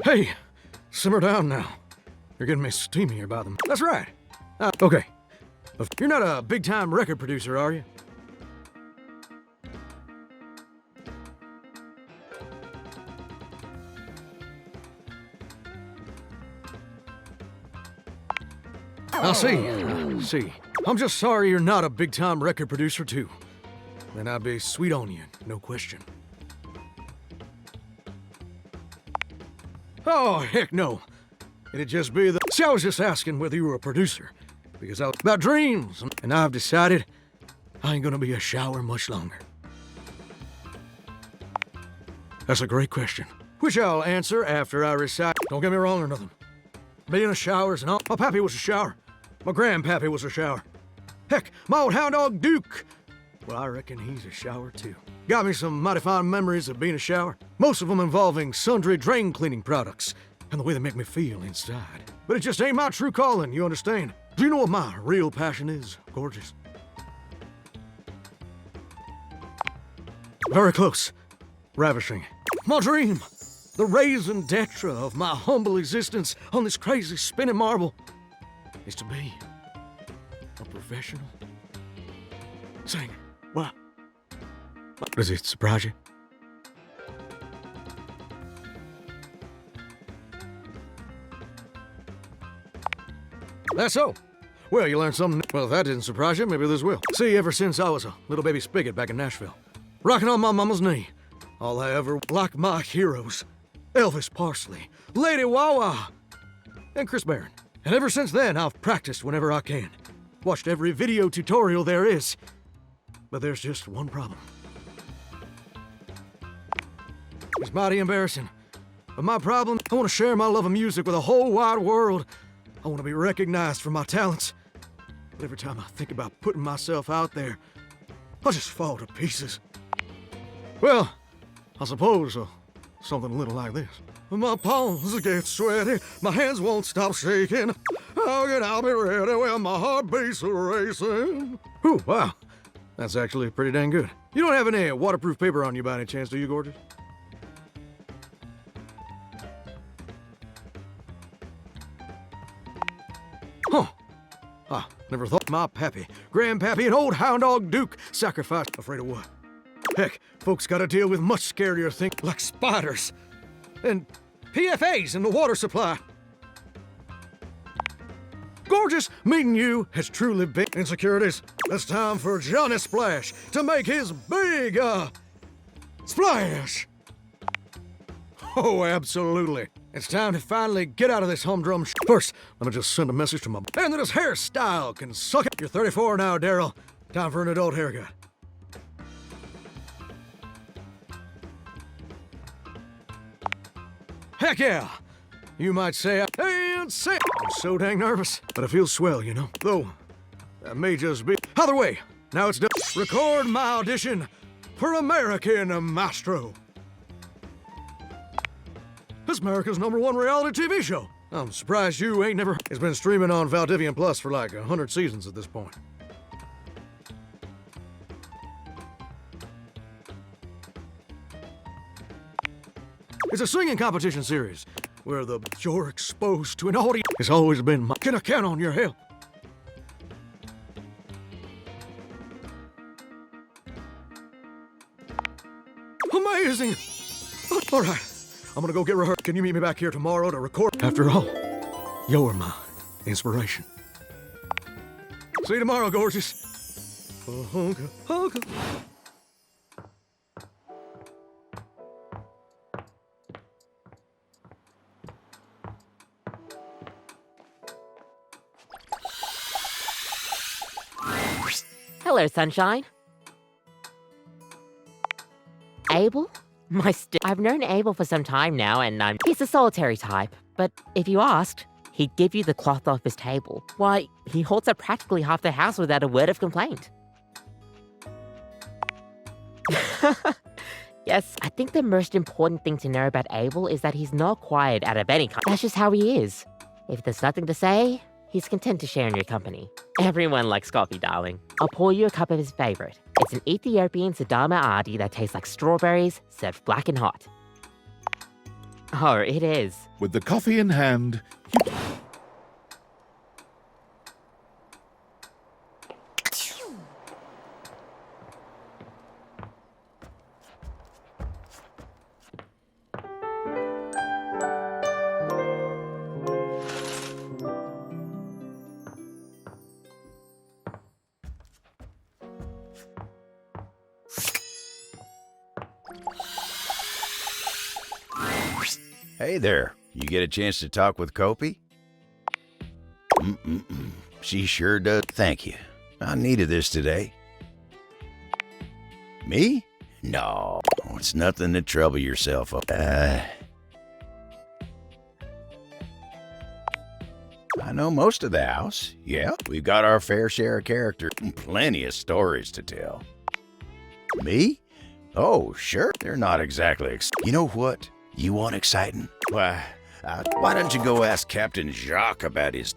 Hey, simmer down now. You're getting me steamy about them. That's right. Okay. You're not a big-time record producer, are you? I see. I'm just sorry you're not a big-time record producer, too. Then I'd be sweet on you, no question. Oh, heck no. It'd just be the... See, I was just asking whether you were a producer. Because I was about dreams, and I've decided I ain't gonna be a shower much longer. That's a great question, which I'll answer after I recite. Don't get me wrong or nothing. Being a shower's and all. My pappy was a shower. My grandpappy was a shower. Heck, my old hound dog Duke. Well, I reckon he's a shower too. Got me some mighty fine memories of being a shower. Most of them involving sundry drain cleaning products and the way they make me feel inside. But it just ain't my true calling, you understand? Do you know what my real passion is, gorgeous? Very close. Ravishing. My dream The raison d'etre of my humble existence on this crazy spinning marble is to be a professional singer. What? Does it surprise you? That's so. Well, you learned something. Well, if that didn't surprise you, maybe this will. See, ever since I was a little baby spigot back in Nashville, rocking on my mama's knee, all I ever like my heroes, Elvis Parsley, Lady Wawa, and Chris Barron. And ever since then, I've practiced whenever I can. Watched every video tutorial there is. But there's just one problem. It's mighty embarrassing. But my problem, I want to share my love of music with the whole wide world. I want to be recognized for my talents. But every time I think about putting myself out there, I just fall to pieces. Well, I suppose something a little like this. My palms get sweaty, my hands won't stop shaking. How can I be ready when my heart beats racing? Ooh, wow. That's actually pretty dang good. You don't have any waterproof paper on you by any chance, do you, Gorgeous? Huh. Ah, never thought my pappy, grandpappy, and old hound dog Duke sacrificed. Afraid of what? Heck, folks gotta deal with much scarier things like spiders and PFAs in the water supply. Gorgeous, meeting you has truly been insecurities. It's time for Johnny Splash to make his big, splash. Oh, absolutely. It's time to finally get out of this humdrum First, let me just send a message to my and that his hairstyle can suck it. You're 34 now, Daryl. Time for an adult haircut. Heck yeah! You might say I'm so dang nervous, but it feels swell, you know? Though, that may just be. Either way, now it's done. Record my audition for American Maestro. It's America's #1 reality TV show. I'm surprised you ain't never. It's been streaming on Valdivian Plus for like 100 seasons at this point. It's a singing competition series where you're exposed to an audience. It's always been my. Can I count on your help? Amazing! All right, I'm gonna go get rehearsed. Can you meet me back here tomorrow to record? After all, you're my inspiration. See you tomorrow, gorgeous. Hello, sunshine. Abel? I've known Abel for some time now, and he's a solitary type. But if you asked, he'd give you the cloth off his table. Why, he holds up practically half the house without a word of complaint. Yes, I think the most important thing to know about Abel is that he's not quiet out of any kind. That's just how he is. If there's nothing to say, he's content to share in your company. Everyone likes coffee, darling. I'll pour you a cup of his favorite. It's an Ethiopian Sidama Adi that tastes like strawberries, served black and hot. Oh, it is. With the coffee in hand, Hey there, you get a chance to talk with Kopi? She sure does. Thank you. I needed this today. Me? No, it's nothing to trouble yourself up. I know most of the house. Yeah, we've got our fair share of characters. Plenty of stories to tell. Me? Oh, sure. They're not exactly you know what? You want exciting? Why don't you go ask Captain Jacques about his...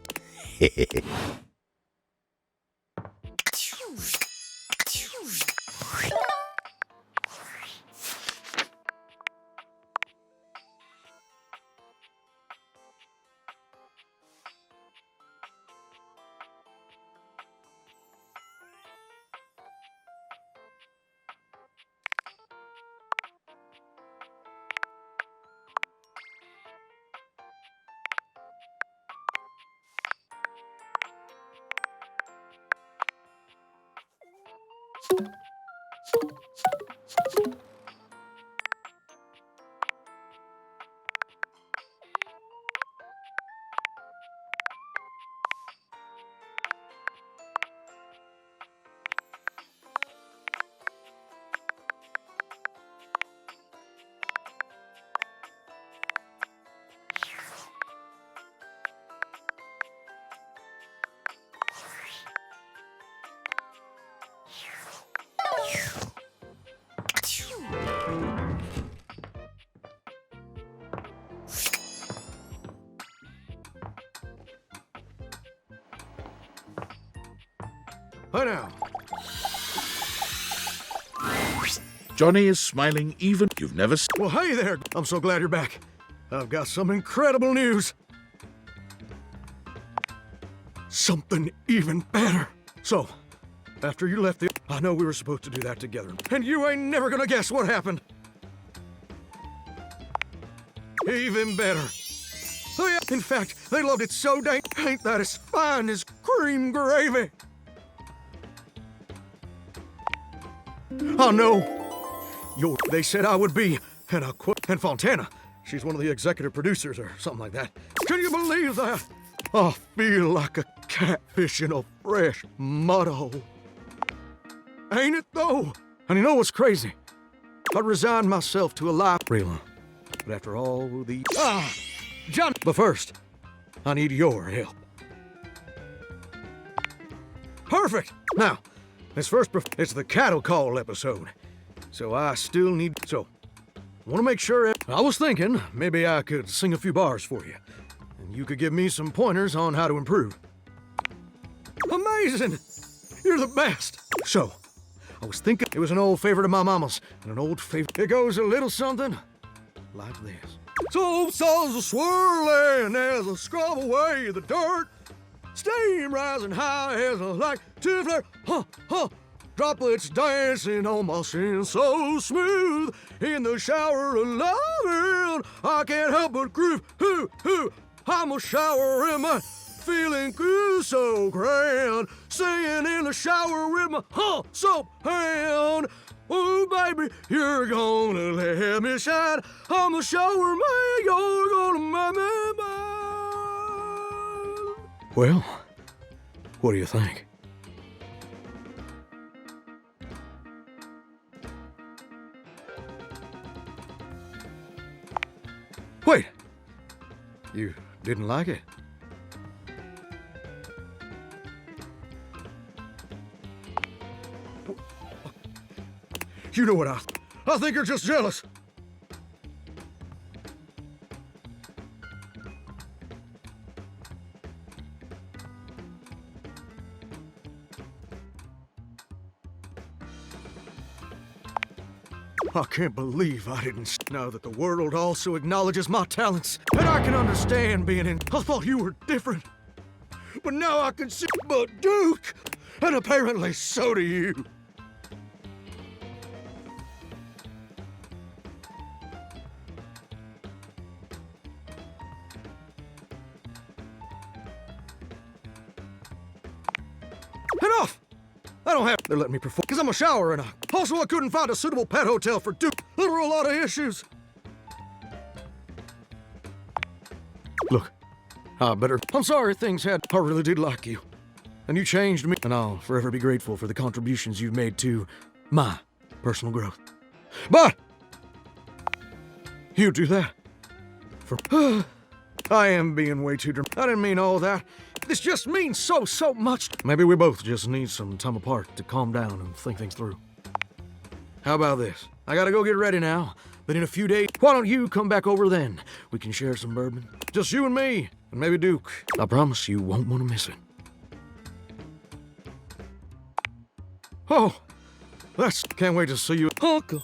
Hi now. Johnny is smiling even. You've never. Well, hey there. I'm so glad you're back. I've got some incredible news. Something even better. So, after you left I know we were supposed to do that together. And you ain't never gonna guess what happened. Even better. Oh yeah, in fact, they loved it so dang. Ain't that as fine as cream gravy? Oh no. They said I would be, and I quit. And Fontana, she's one of the executive producers or something like that. Can you believe that? I feel like a catfish in a fresh mud hole. Ain't it though? And you know what's crazy? I resigned myself to a life real. But after all the John. But first, I need your help. Perfect. Now, it's the cattle call episode. So I still need. So, I want to make sure. I was thinking maybe I could sing a few bars for you, and you could give me some pointers on how to improve. Amazing! You're the best. So, I was thinking it was an old favorite of my mama's, and an old favorite. It goes a little something like this. So saws a swirling as I scrub away the dirt. Steam rising high as I like to flare. Huh, huh. Droplets dancing on my skin so smooth. In the shower of loving, I can't help but groove. Hoo, hoo. I'm a shower in my feeling good so grand. Singing in the shower with my soap hand. Oh, baby, you're gonna let me shine. I'm a shower man, you're gonna make me mine. Well, what do you think? Wait, you didn't like it? You know what I think you're just jealous. I can't believe I didn't know that the world also acknowledges my talents. And I can understand being in. I thought you were different. But now I can see. But Duke! And apparently so do you. Enough! I don't have. They're letting me perform because I'm a shower and also I couldn't find a suitable pet hotel for Duke. There were a lot of issues. Look, I'm sorry things had. I really did like you. And you changed me. And I'll forever be grateful for the contributions you've made to my personal growth. But you do that for. I am being way too dramatic. I didn't mean all that. This just means so much. Maybe we both just need some time apart to calm down and think things through. How about this? I gotta go get ready now, but in a few days, why don't you come back over then? We can share some bourbon. Just you and me, and maybe Duke. I promise you won't want to miss it. Oh, can't wait to see you. Hunka.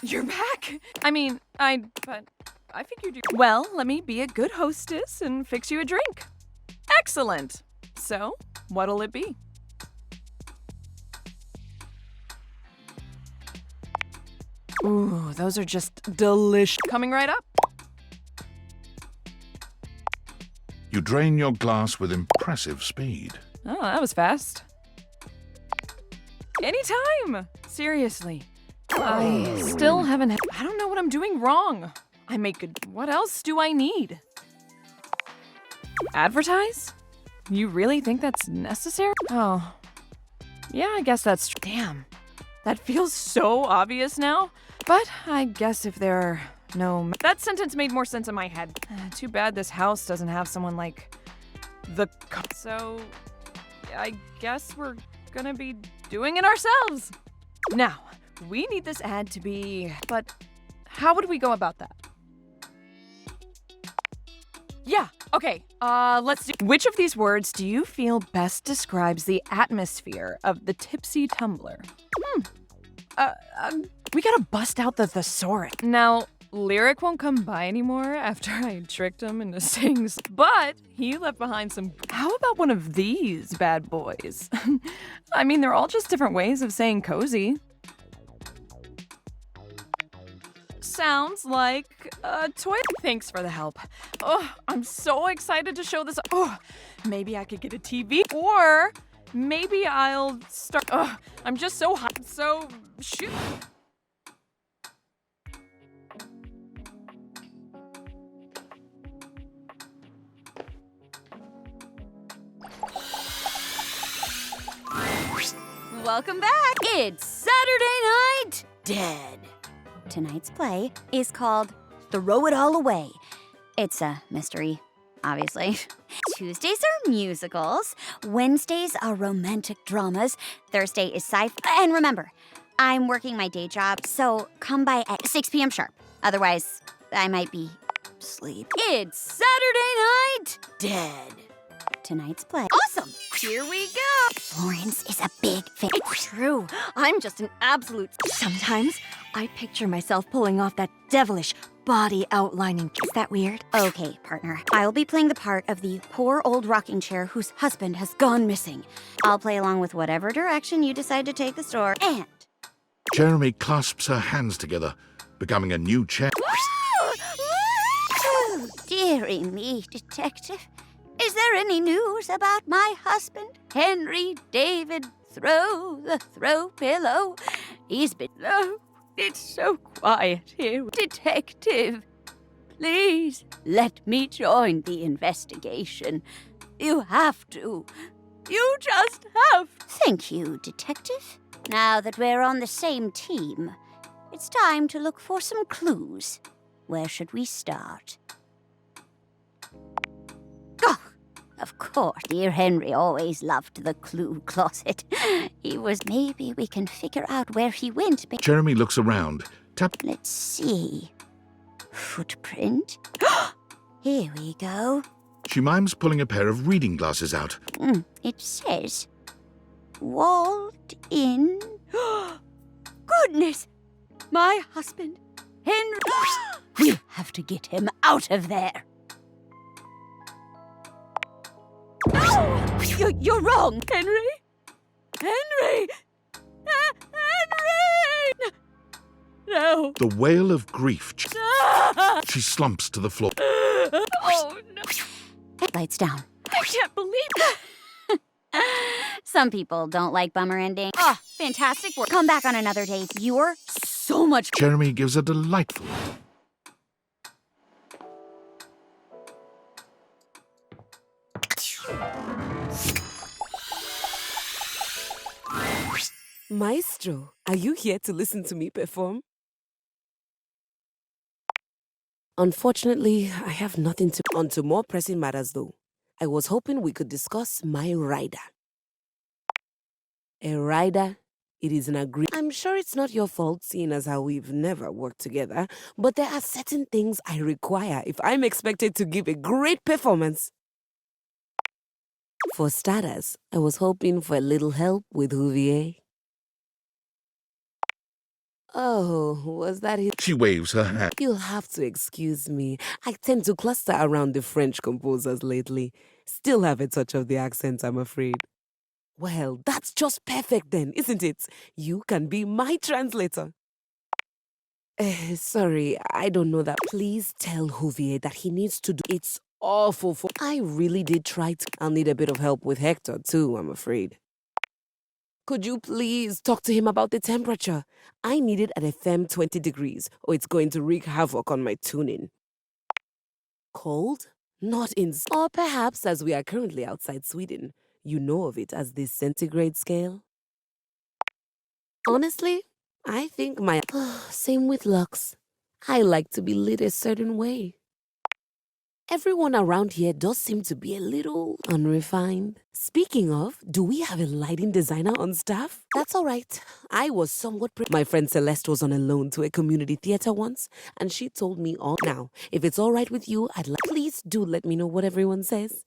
You're back? But I figured you. Well, let me be a good hostess and fix you a drink. Excellent. So, what'll it be? Ooh, those are just delicious. Coming right up. You drain your glass with impressive speed. Oh, that was fast. Anytime! Seriously. I still haven't I don't know what I'm doing wrong. I make good. What else do I need? Advertise? You really think that's necessary? Oh. Yeah, I guess that's true. Damn. That feels so obvious now. But I guess if there are no... That sentence made more sense in my head. Too bad this house doesn't have someone like the... So, I guess we're gonna be doing it ourselves. Now, we need this ad to be... But how would we go about that? Yeah, okay, let's do... Which of these words do you feel best describes the atmosphere of the Tipsy Tumbler? We gotta bust out the thesaurus. Now, Lyric won't come by anymore after I tricked him into saying... But he left behind some... How about one of these bad boys? I mean, they're all just different ways of saying cozy. Sounds like a toy. Thanks for the help. Oh, I'm so excited to show this. Oh, maybe I could get a TV, or maybe I'll start. Oh, I'm just so hot. So shoot. Welcome back. It's Saturday Night Dead. Tonight's play is called Throw It All Away. It's a mystery, obviously. Tuesdays are musicals. Wednesdays are romantic dramas. Thursday is sci-fi. And remember, I'm working my day job, so come by at 6 p.m. sharp. Otherwise, I might be asleep. It's Saturday Night Dead. Tonight's play. Awesome! Here we go! Florence is a big fan. It's true. I'm just an absolute... Sometimes I picture myself pulling off that devilish body outlining. Is that weird? Okay, partner. I'll be playing the part of the poor old rocking chair whose husband has gone missing. I'll play along with whatever direction you decide to take the story. And... Jeremy clasps her hands together, becoming a new chair. Dearie me, detective. Is there any news about my husband, Henry David Throw the Throw Pillow? He's been... Oh, it's so quiet here. Detective, please let me join the investigation. You have to. You just have. Thank you, Detective. Now that we're on the same team, it's time to look for some clues. Where should we start? Oh, of course, dear Henry always loved the clue closet. He was... Maybe we can figure out where he went. Jeremy looks around. Let's see. Footprint. Here we go. She mimes pulling a pair of reading glasses out. It says, walled in. Goodness! My husband, Henry. We have to get him out of there. You're wrong, Henry. Henry! Henry! No. The wail of grief. She slumps to the floor. Oh, no. Lights down. I can't believe it. Some people don't like bummer ending. Oh, fantastic work. Come back on another day. You're so much... Jeremy gives a delightful... Maestro, are you here to listen to me perform? Unfortunately, I have nothing to... On to more pressing matters, though. I was hoping we could discuss my rider. A rider? It is an agreement. I'm sure it's not your fault, seeing as how we've never worked together, but there are certain things I require if I'm expected to give a great performance. For starters, I was hoping for a little help with Huvier. Oh, was that his... She waves her hand. You'll have to excuse me. I tend to cluster around the French composers lately. Still have a touch of the accent, I'm afraid. Well, that's just perfect then, isn't it? You can be my translator. Sorry, I don't know that. Please tell Huvier that he needs to do. It's awful for. I really did try to. I'll need a bit of help with Hector, too, I'm afraid. Could you please talk to him about the temperature? I need it at a firm 20 degrees, or it's going to wreak havoc on my tuning. Cold? Not in. Or perhaps, as we are currently outside Sweden, you know of it as the centigrade scale? Honestly, I think my. Same with Lux. I like to be lit a certain way. Everyone around here does seem to be a little unrefined. Speaking of, do we have a lighting designer on staff? That's all right. I was somewhat. My friend Celeste was on a loan to a community theater once, and she told me all. Now, if it's all right with you, I'd like. Please do let me know what everyone says.